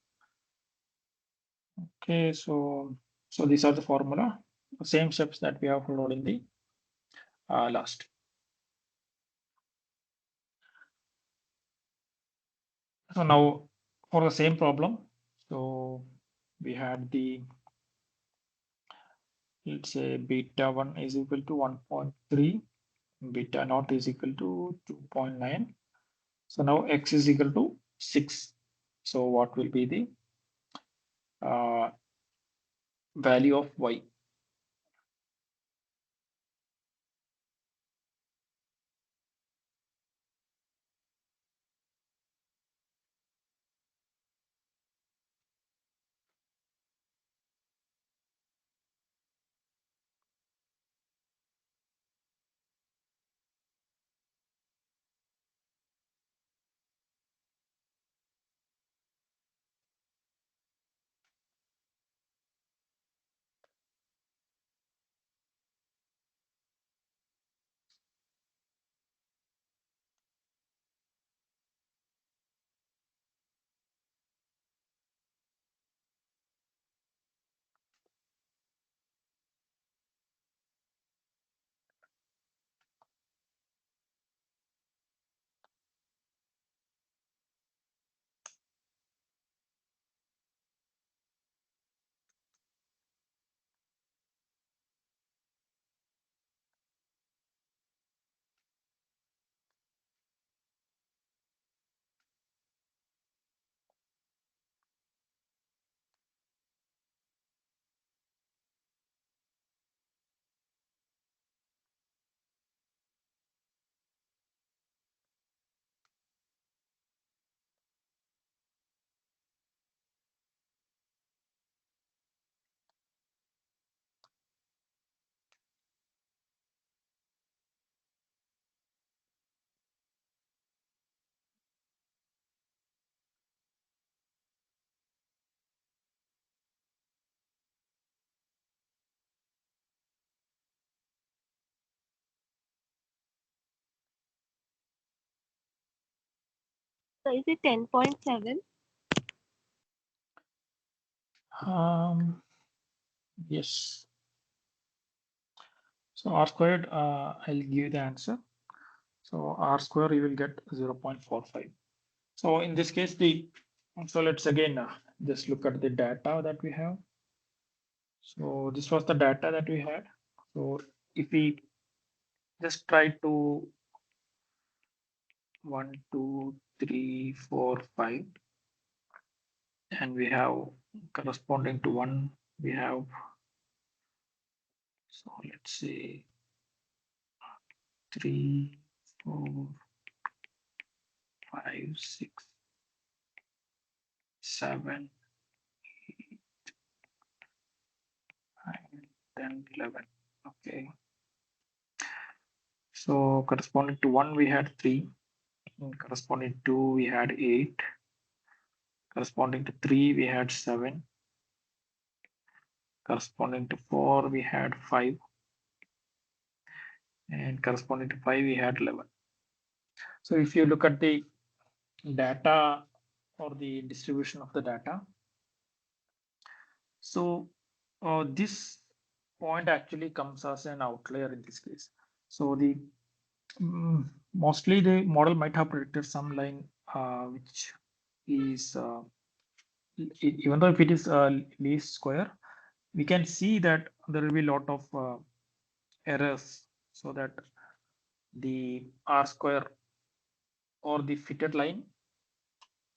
Okay, so these are the formula, same steps that we have followed in the last. So now for the same problem, so we had the, let's say beta 1 is equal to 1.3, beta naught is equal to 2.9. So now x is equal to 6. So what will be the value of y? So is it 10.7? Yes. So r squared, I'll give the answer. So r square you will get 0.45. So in this case, so let's again just look at the data that we have. So this was the data that we had. So if we just try to 1, 2, 3, 4, 5, and we have corresponding to 1, we have, so let's say 3, 4, 5, 6, 7, 9, 10, 11. Okay. So corresponding to 1, we had 3. Corresponding to 2, we had 8. Corresponding to 3, we had 7. Corresponding to 4, we had 5. And corresponding to 5, we had 11. So if you look at the data or the distribution of the data, so this point actually comes as an outlier in this case. So the mostly the model might have predicted some line which is even though if it is least square, we can see that there will be a lot of errors, so that the r square or the fitted line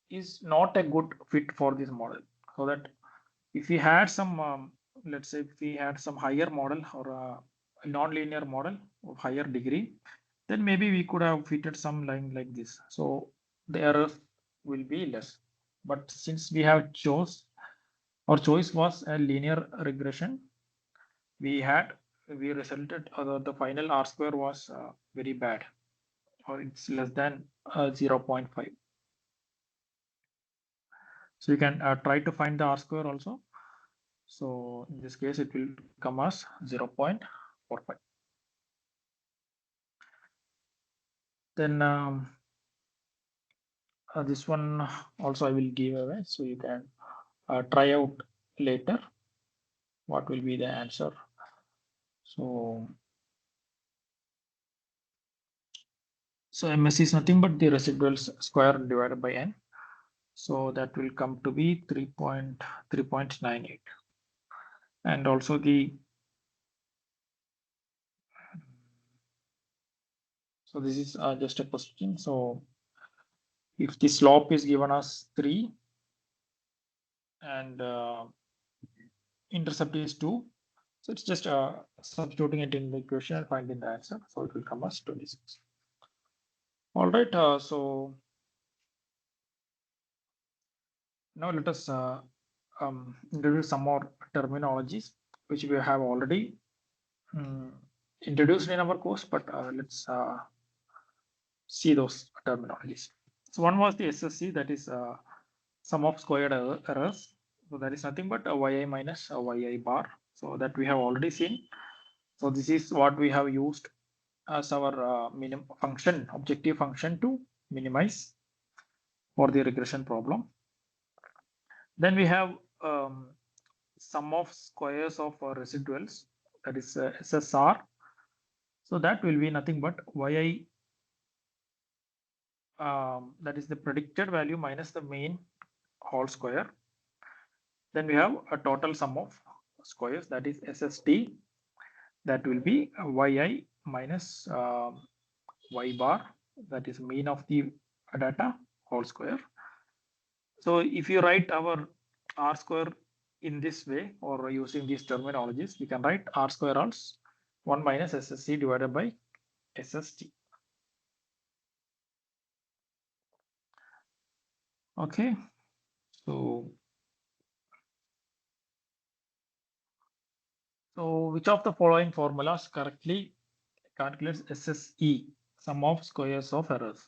is not a good fit for this model. So that if we had some let's say if we had some higher model or a non-linear model of higher degree, then maybe we could have fitted some line like this. So the error will be less. But since we have our choice was a linear regression, we resulted, the final R square was very bad, or it's less than 0.5. So you can try to find the R square also. So in this case, it will come as 0.45. Then this one also I will give away, so you can try out later what will be the answer. So MS is nothing but the residual square divided by n. So that will come to be 3.98. And also so this is just a question. So if the slope is given as 3 and intercept is 2, so it's just substituting it in the equation and finding the answer. So it will come as 26. All right. So now let us introduce some more terminologies which we have already introduced in our course, but let's see those terminologies. So one was the SSC, that is sum of squared errors. So that is nothing but a yi minus a yi bar. So that we have already seen. So this is what we have used as our minimum function, objective function to minimize for the regression problem. Then we have sum of squares of residuals, that is SSR. So that will be nothing but yi, that is the predicted value minus the mean whole square. Then we have a total sum of squares, that is SST. That will be yi minus y bar, that is mean of the data whole square. So if you write our R square in this way or using these terminologies, we can write R square as 1 minus SSC divided by SST. Okay, so which of the following formulas correctly calculates SSE, sum of squares of errors?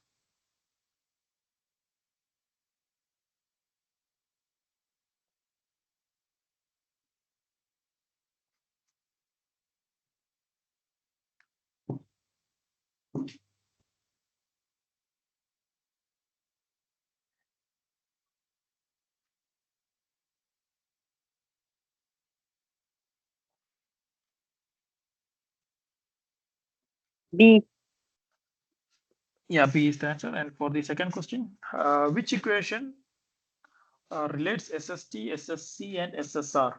B. Yeah, B is the answer. And for the second question, which equation relates SST, SSC, and SSR?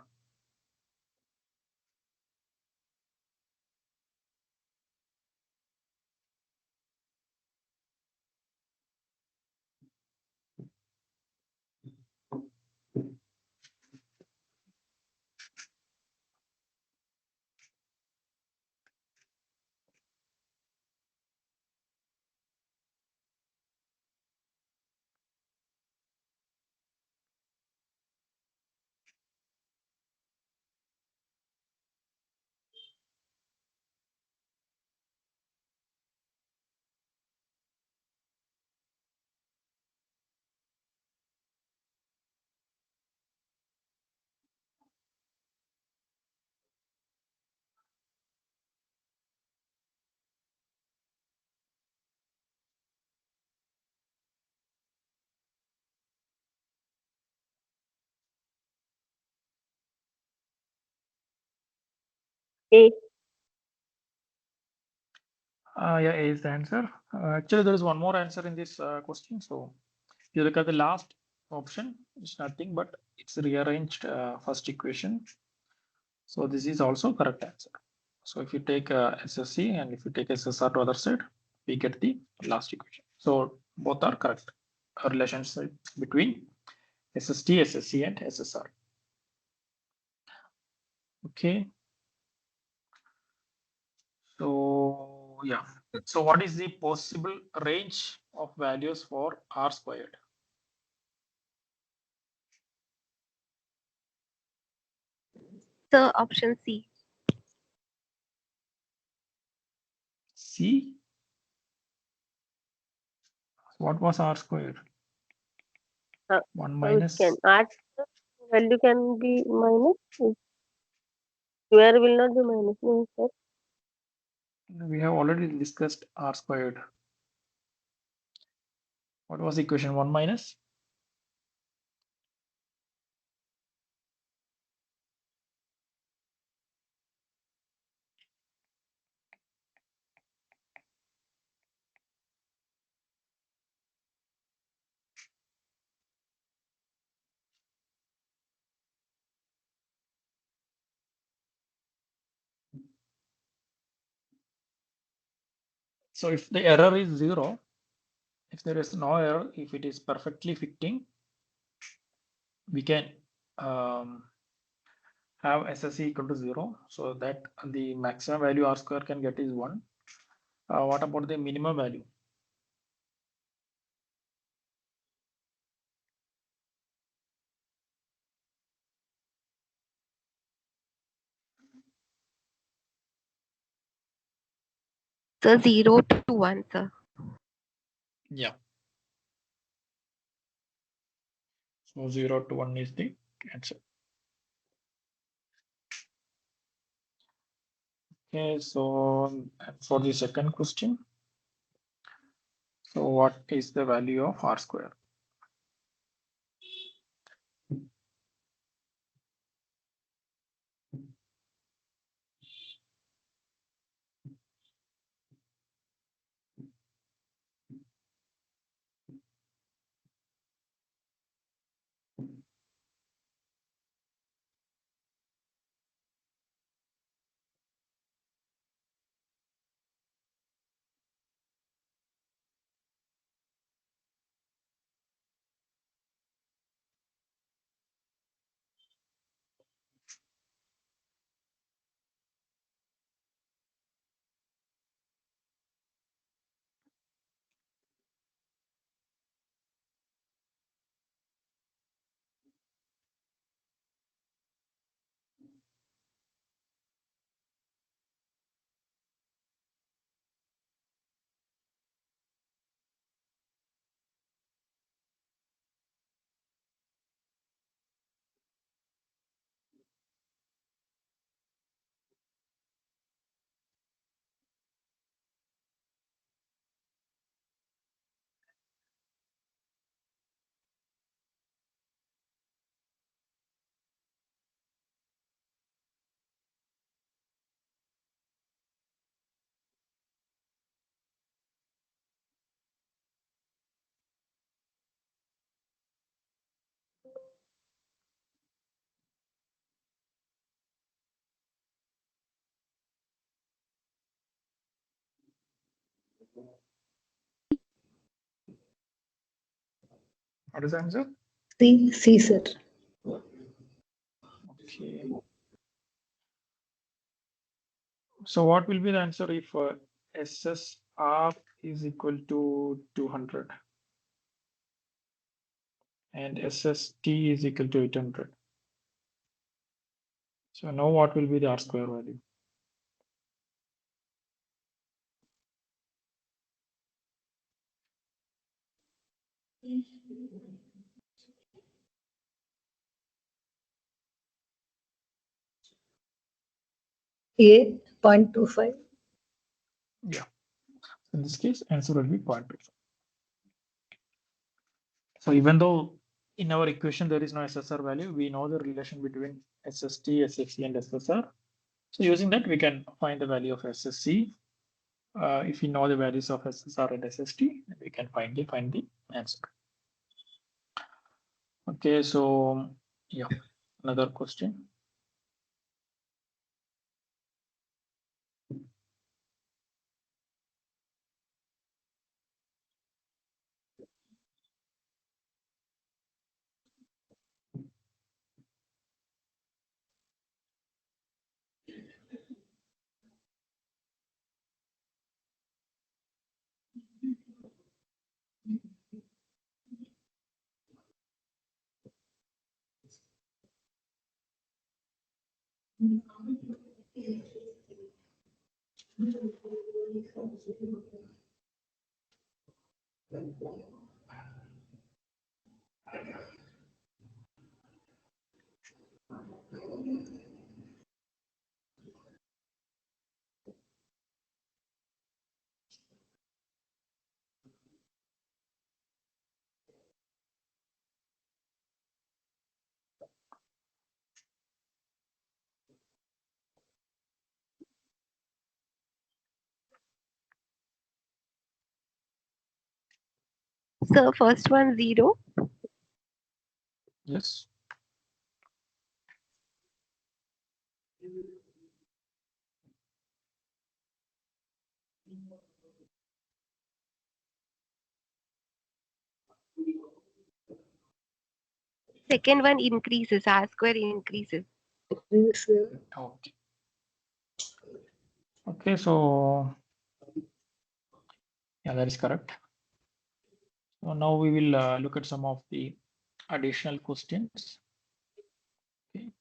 A. Yeah, A is the answer. Actually, there is one more answer in this question. So if you look at the last option, it's nothing but it's rearranged first equation. So this is also correct answer. So if you take SSC and if you take SSR to other side, we get the last equation. So both are correct. A relationship between SST, SSC, and SSR. Okay. So yeah. So what is the possible range of values for R squared? So option C. C. What was R squared? Uh, 1 so it can minus. R value can be minus. Square will not be minus. No, sir. We have already discussed R squared. What was the equation? 1 minus? So if the error is 0, if there is no error, if it is perfectly fitting, we can have SSE equal to 0, so that the maximum value R square can get is 1. What about the minimum value? So 0 to 1, sir. Yeah. So 0 to 1 is the answer. Okay, so for the second question, so what is the value of R square? What is the answer? C, sir. Okay. So what will be the answer if SSR is equal to 200 and SST is equal to 800? So now what will be the R square value? A 0.25. Yeah. In this case, answer will be 0.25. So even though in our equation there is no SSR value, we know the relation between SST, SSC, and SSR. So using that, we can find the value of SSC. If we know the values of SSR and SST, we can find the answer. Okay, so yeah, another question. So first one 0. Yes. Second one increases, R square increases. Yes, sir. Okay. Okay. So yeah, that is correct. So now we will look at some of the additional questions. Okay.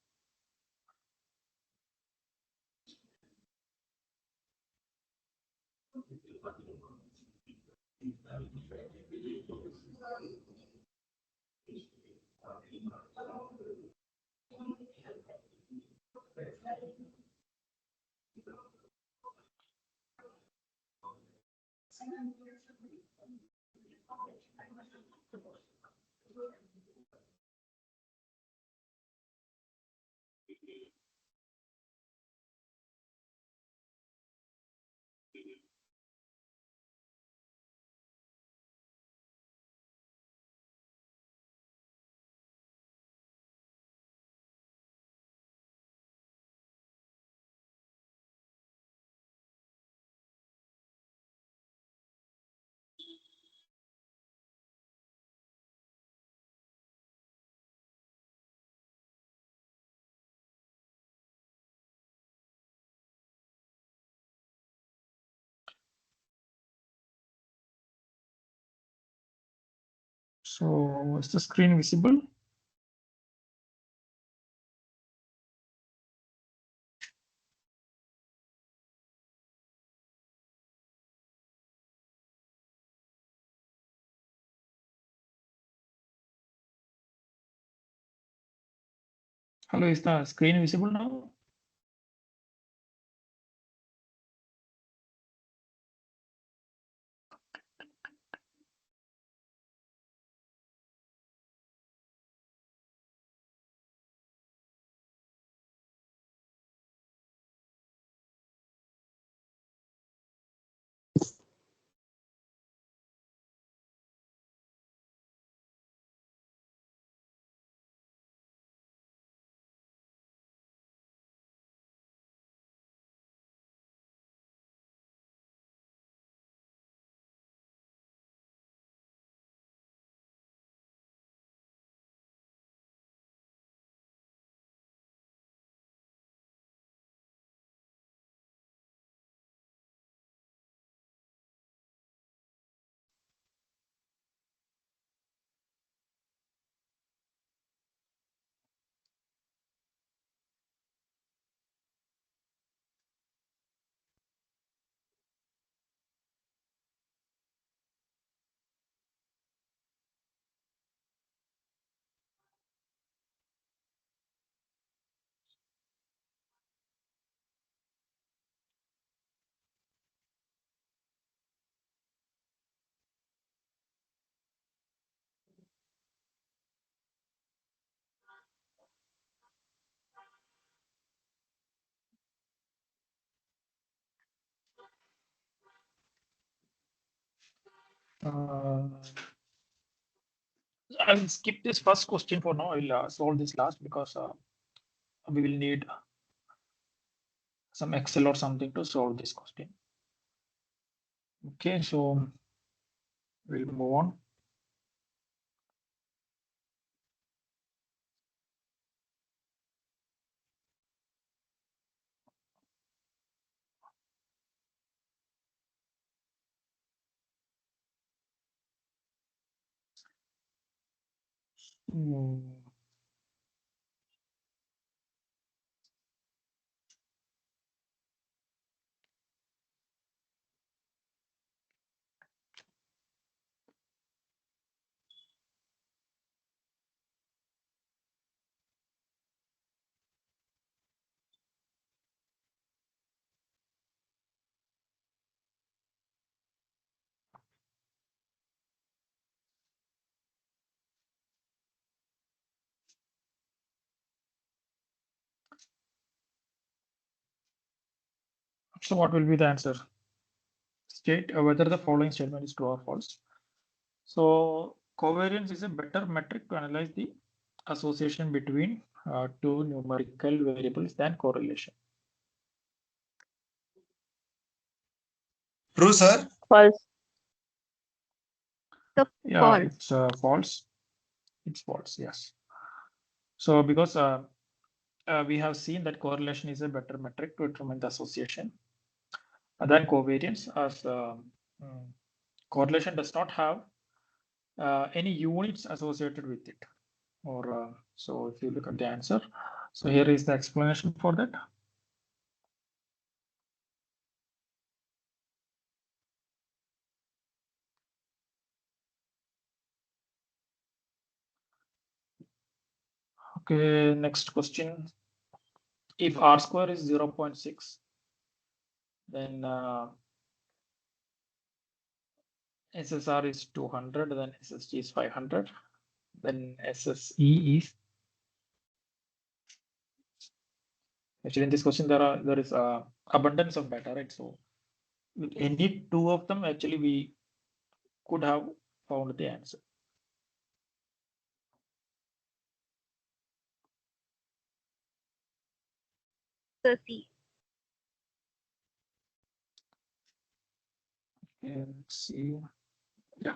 So is the screen visible? Hello, is the screen visible now? Uh, I will skip this first question for now. I will solve this last because we will need some Excel or something to solve this question. Okay, so we'll move on. Hmm. So what will be the answer? State whether the following statement is true or false. So covariance is a better metric to analyze the association between two numerical variables than correlation. True, sir. False. The Yeah, false. it's false. It's false, yes. So because we have seen that correlation is a better metric to determine the association than covariance, as correlation does not have any units associated with it. Or so if you look at the answer, so here is the explanation for that. Okay, next question. If r square is 0.6, then SSR is 200, then SST is 500, then SSE is, actually in this question there is abundance of data, right? So with any two of them, actually we could have found the answer. The C. Okay, let's see. Yeah.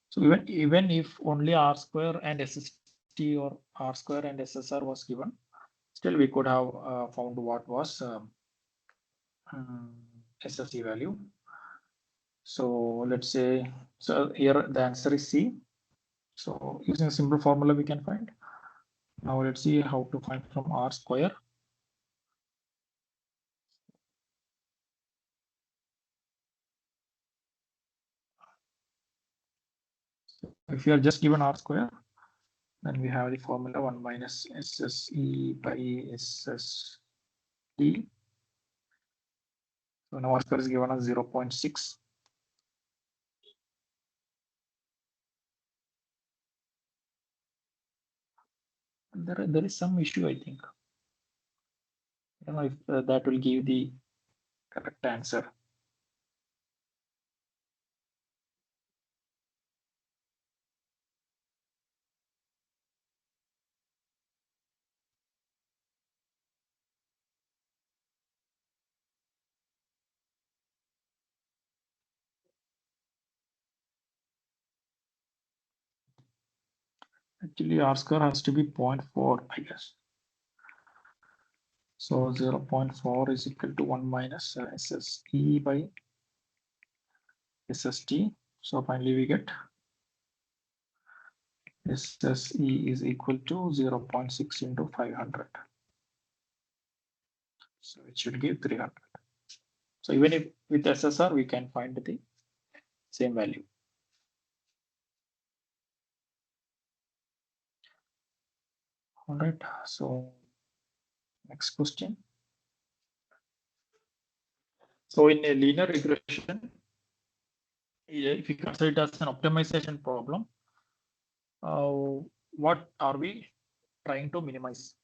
So even if only R square and SST or R square and SSR was given, still we could have found what was SSE value. So let's say, so here the answer is C. So using a simple formula we can find. Now let's see how to find from R square. If you are just given R square, then we have the formula 1 minus SSE by SST. So now R square is given as 0.6. There is some issue, I think. I don't know if that will give the correct answer. Actually, R square has to be 0.4, I guess. So 0.4 is equal to 1 minus SSE by SST. So finally we get SSE is equal to 0.6 into 500. So it should give 300. So even if with SSR, we can find the same value. All right. So next question. So in a linear regression, if you consider it as an optimization problem, what are we trying to minimize?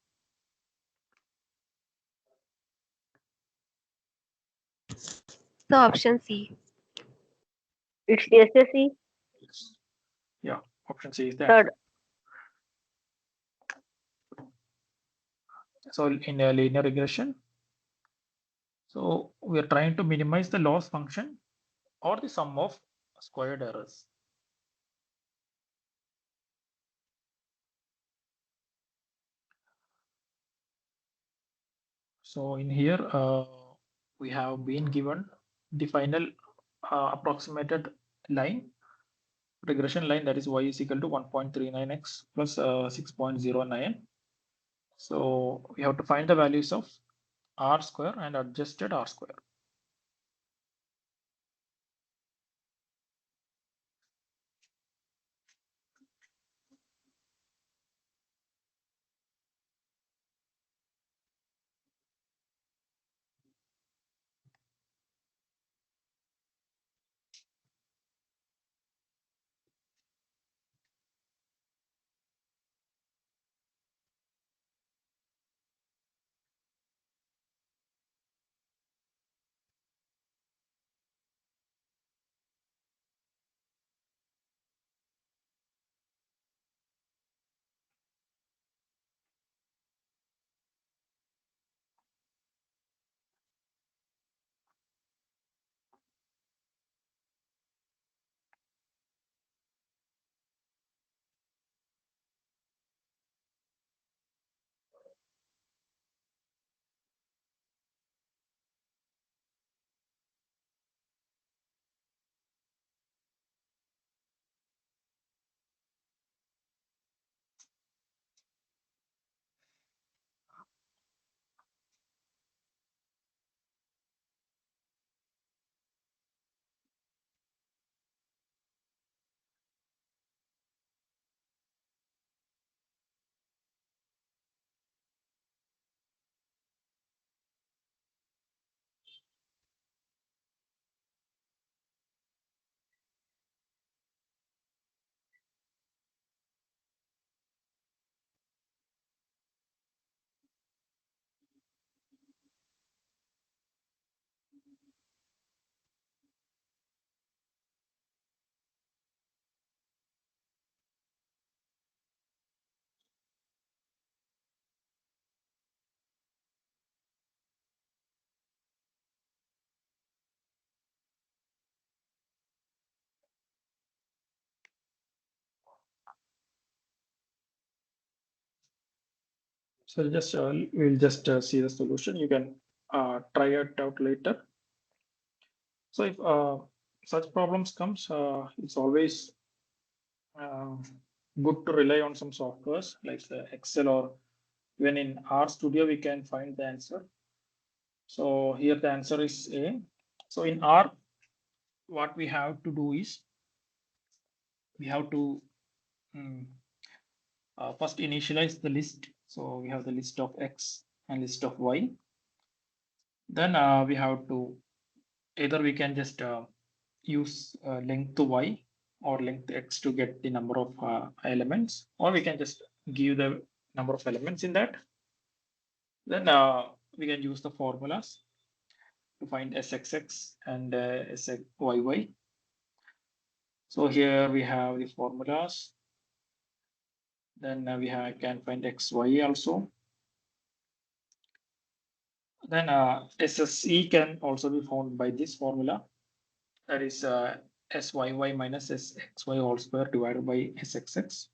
The option C. It's SSE. Yes. Yeah, option C is the Third. answer. So in a linear regression, so we are trying to minimize the loss function or the sum of squared errors. So in here, we have been given the final approximated line, regression line, that is y is equal to 1.39x plus 6.09. So we have to find the values of R square and adjusted R square. So just we'll just see the solution. You can try it out later. So if such problems comes, it's always uh, good to rely on some softwares like Excel, or even in R Studio we can find the answer. So here the answer is A. So in R, what we have to do is we have to mm, first initialize the list. So we have the list of X and list of Y. Then we have to either we can just use length to Y or length X to get the number of elements, or we can just give the number of elements in that. Then we can use the formulas to find SXX and SXYY. So here we have the formulas. Then can find XY also. Then SSE can also be found by this formula. That is SYY minus SXY whole square divided by SXX.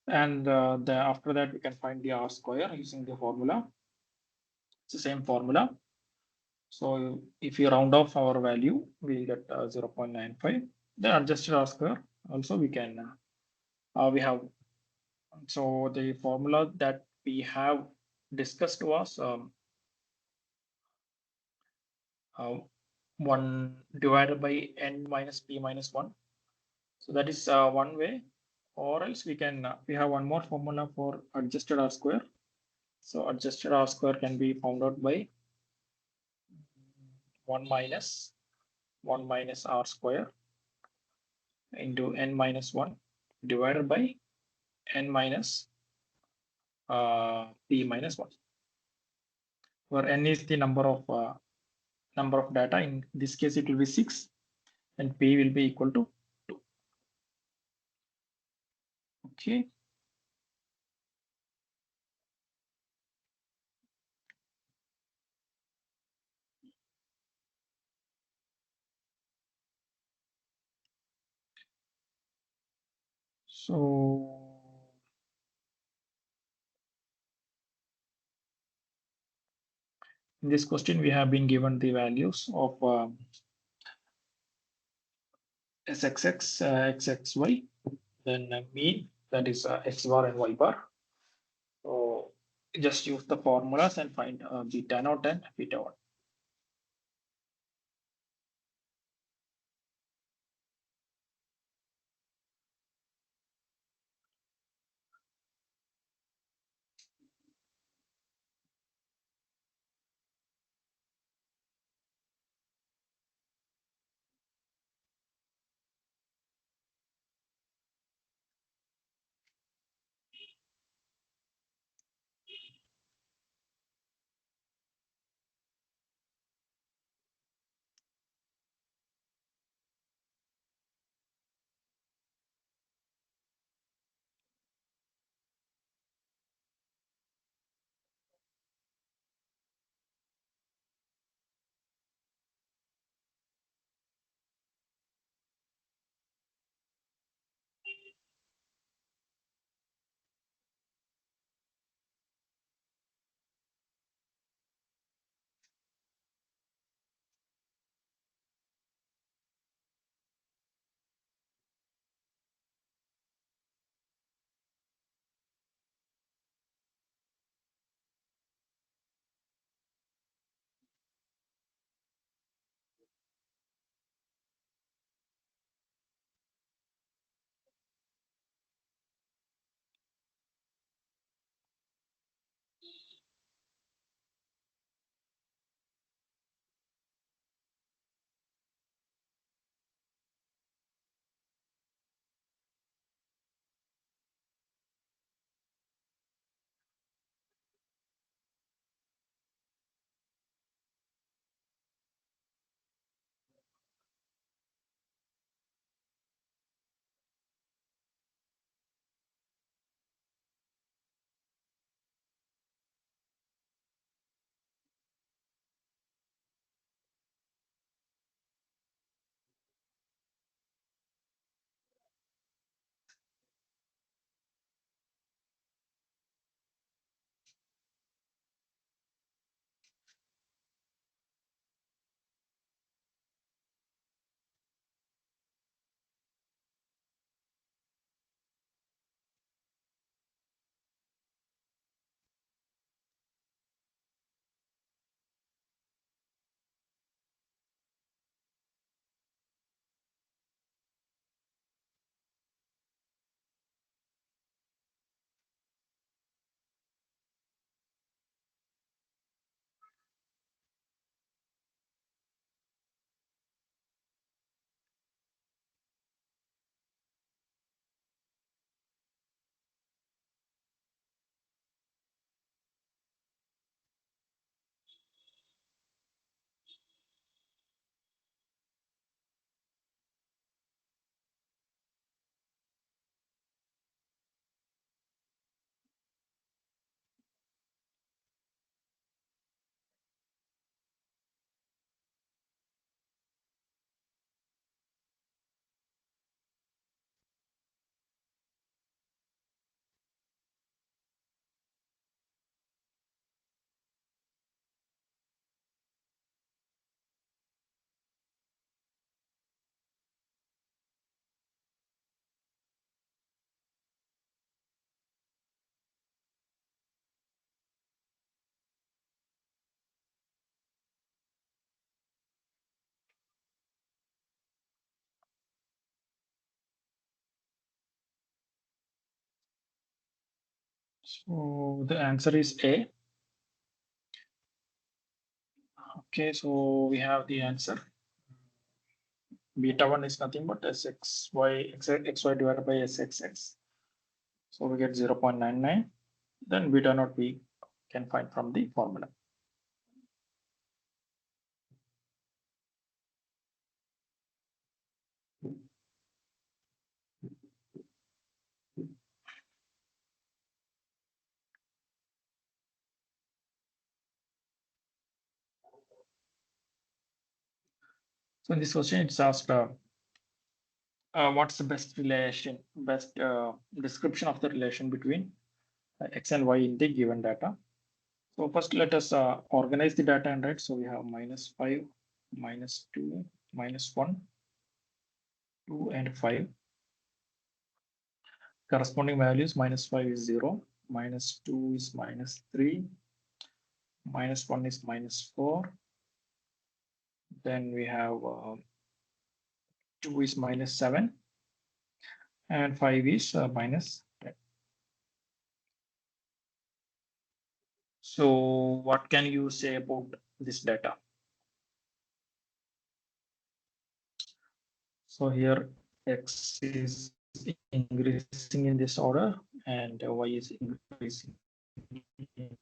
And after that, we can find the R square using the formula. It's the same formula. So if you round off our value, we'll get 0.95. The adjusted R square also we can, we have. So the formula that we have discussed was 1 divided by n minus p minus 1. So that is one way, or else we can, we have one more formula for adjusted R square. So adjusted R square can be found out by 1 minus R square into n minus 1 divided by n minus p minus 1, where n is the number of data. In this case, it will be 6, and p will be equal to 2. Okay. So in this question, we have been given the values of SXX, XXY, then mean, that is X bar and Y bar. So just use the formulas and find beta naught and beta 1. So the answer is A. Okay, so we have the answer. Beta 1 is nothing but xy divided by sxx. So we get 0.99. Then beta naught we can find from the formula. So in this question, it's asked what's the best description of the relation between x and y in the given data. So first, let us organize the data and write. So we have -5, -2, -1, 2, and 5. Corresponding values: -5 is 0, -2 is -3, -1 is -4. Then we have 2 is -7, and 5 is -10. So what can you say about this data? So here x is increasing in this order and y is increasing in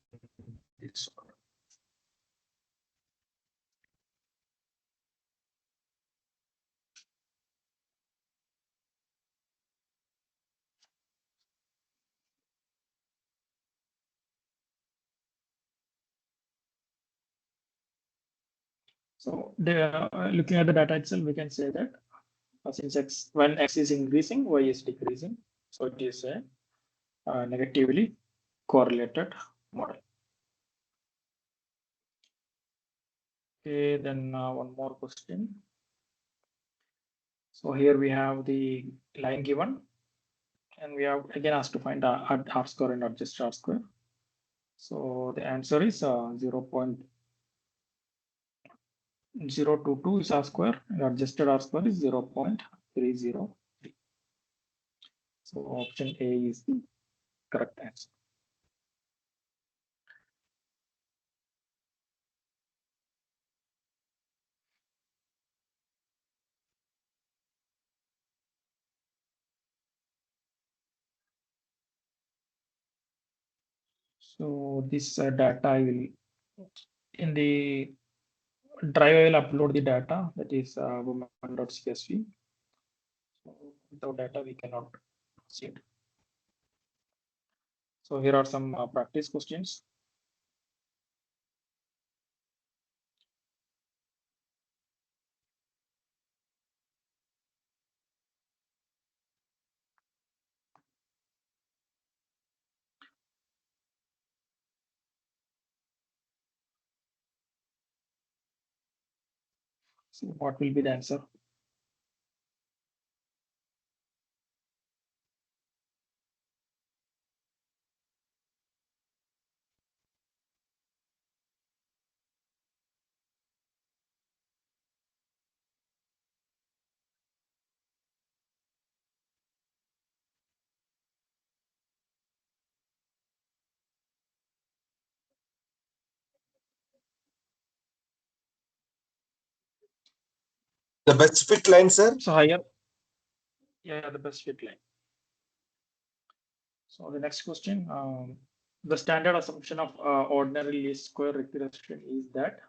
this order. So looking at the data itself, we can say that since when x is increasing, y is decreasing. So it is a negatively correlated model. Okay, then one more question. So here we have the line given, and we have again asked to find R square and adjust R square. So the answer is 0.022 is R square, and adjusted R square is 0.303. So option A is the correct answer. So this data I will in the drive I will upload the data, that is woman.csv. So without data we cannot see it. So here are some practice questions. So what will be the answer? The best fit line, sir. So higher, yeah, the best fit line. So the next question, the standard assumption of ordinary least square regression is that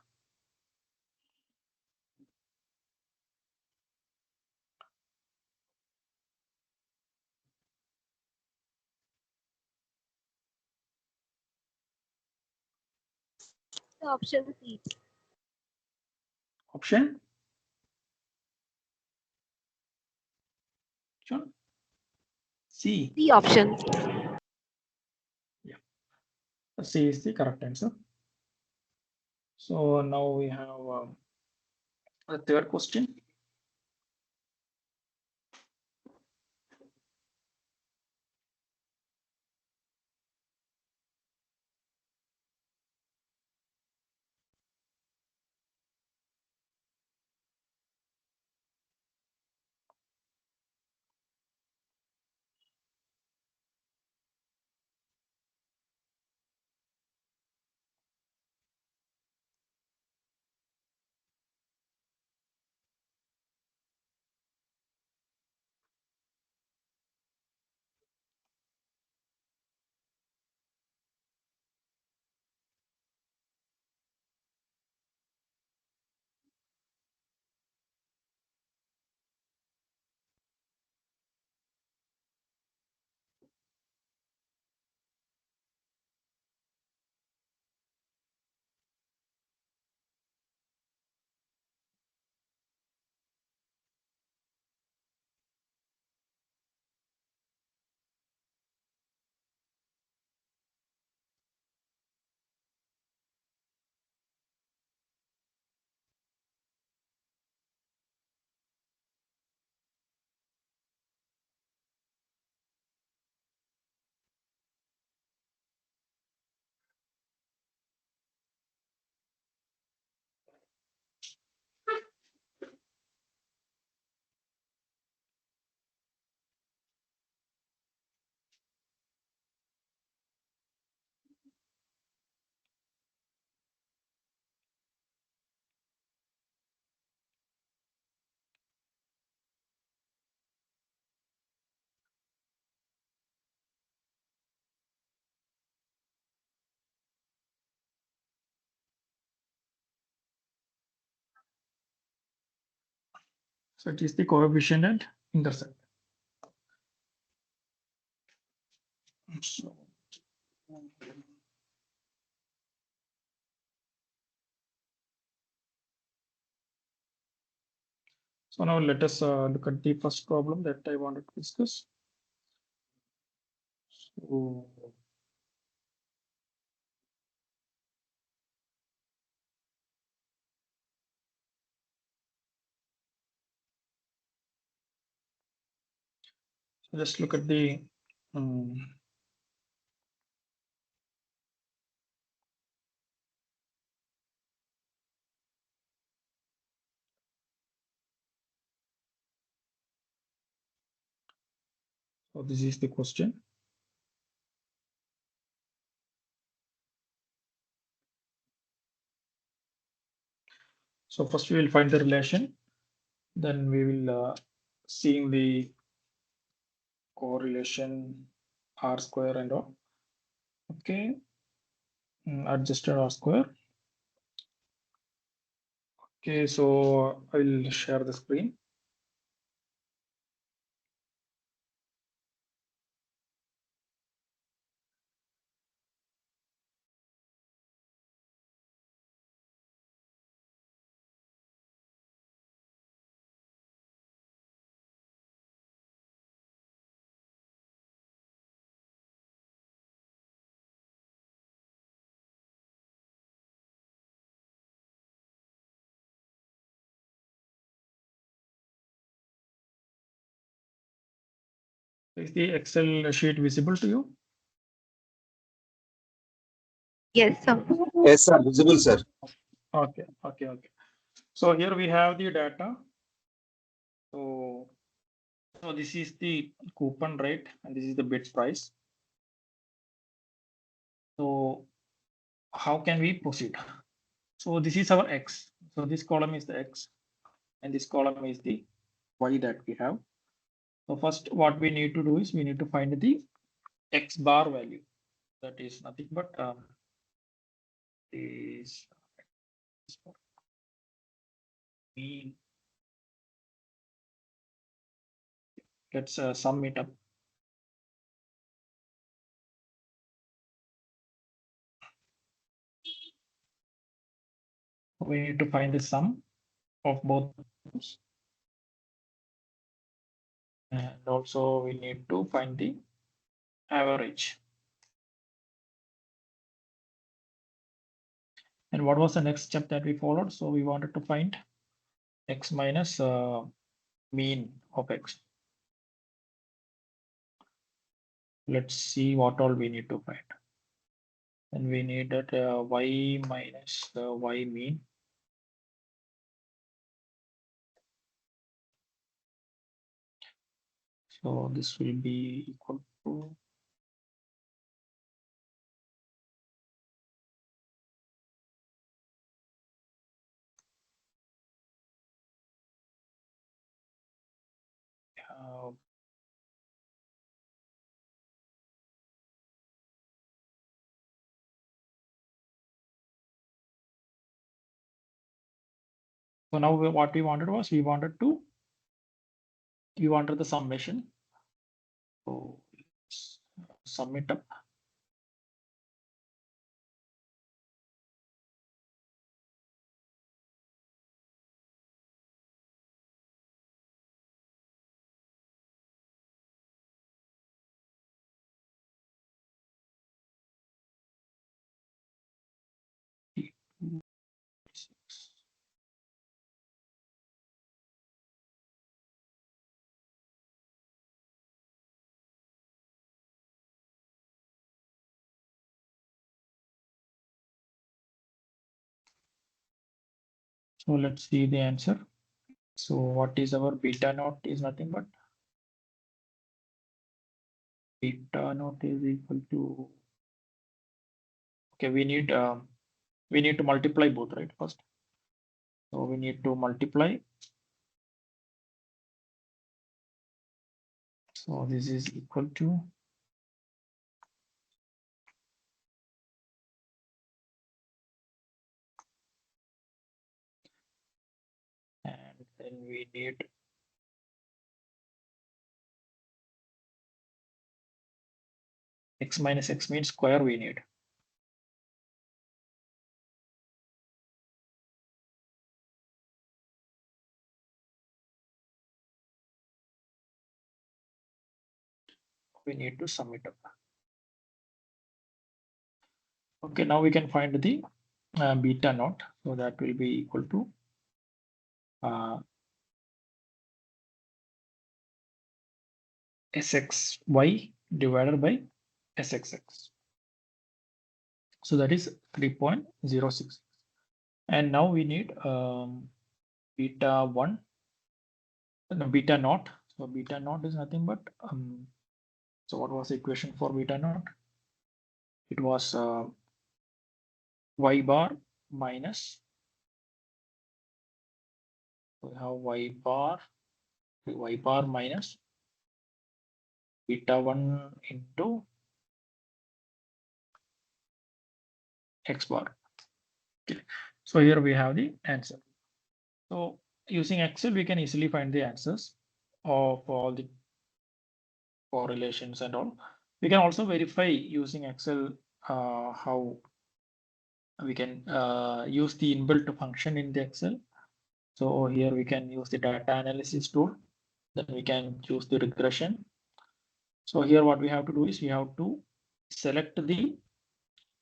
The option C. option C. The option. Yeah, C is the correct answer. So now we have the third question. So it is the coefficient and intercept. So, now let us look at the first problem that I wanted to discuss. So, just look at the so this is the question. So first we will find the relation, then we will seeing the correlation R square and all. Okay, adjusted R square. Okay, so I will share the screen. Is the Excel sheet visible to you? Yes, sir. Yes, sir. Visible, sir. Okay. So here we have the data. So this is the coupon rate and this is the bid price. So how can we proceed? So this is our X. So this column is the X and this column is the Y that we have. So first what we need to do is we need to find the X bar value. That is nothing but is mean. Let's sum it up. We need to find the sum of both terms. And also we need to find the average. And what was the next step that we followed? So we wanted to find X minus mean of X. Let's see what all we need to find. And we need that Y minus Y mean. So this will be equal to so now what we wanted was we wanted the summation. So let's sum it up. So let's see the answer. So what is our beta naught is nothing but beta naught is equal to, okay, we need to multiply both, right? First. So we need to multiply. So this is equal to and then we need X minus X means square we need. We need to sum it up. Okay, now we can find the beta naught. So that will be equal to SXY divided by SXX. So that is 3.06. And now we need beta 1, no, beta naught. So beta naught is nothing but, so what was the equation for beta naught? It was y bar minus, we have y bar minus beta 1 into x bar. Okay. So here we have the answer. So using Excel, we can easily find the answers of all the correlations and all. We can also verify using Excel how we can use the inbuilt function in the Excel. So here we can use the data analysis tool. Then we can choose the regression. So here what we have to do is we have to select the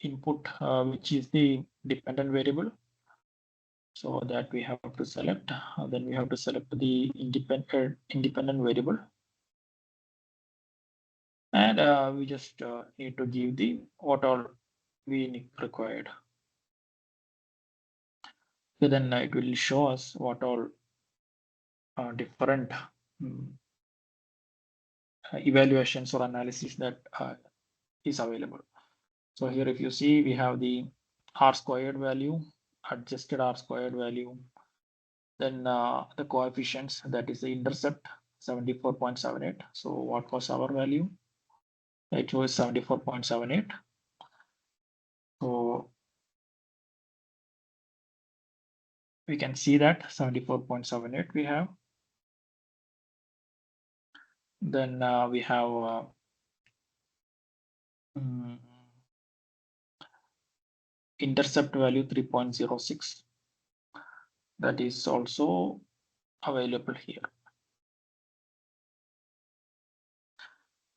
input, which is the dependent variable. So that we have to select, then we have to select the independent variable. And we just need to give the what all we required. So then it will show us what all different evaluations or analysis that is available. So here if you see, we have the R squared value, adjusted R squared value, then the coefficients, that is the intercept 74.78. So what was our value? It was 74.78. So we can see that 74.78 we have. Then we have intercept value 3.06. That is also available here.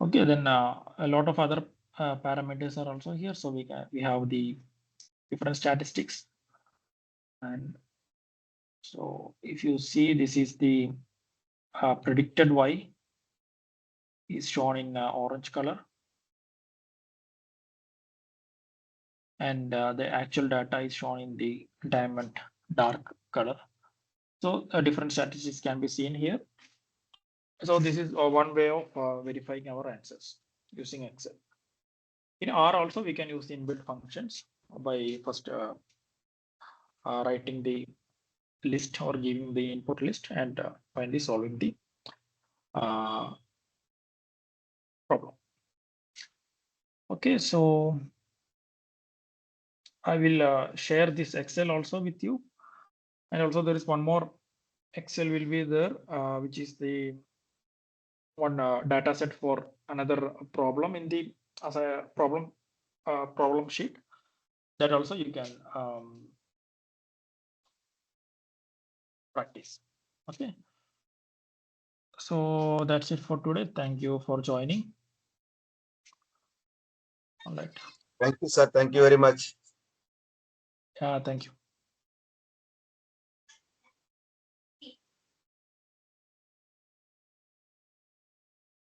Okay, then a lot of other parameters are also here. So we have the different statistics. And so if you see, this is the predicted Y is shown in orange color. And the actual data is shown in the diamond dark color. So different statistics can be seen here. So this is one way of verifying our answers using Excel. In R also we can use inbuilt functions by first writing the list or giving the input list and finally solving the problem. Okay, so I will share this Excel also with you. And also there is one more Excel will be there, which is the one data set for another problem in the as a problem sheet. That also you can practice. Okay. So that's it for today. Thank you for joining. All right. Thank you, sir. Thank you very much. Thank you.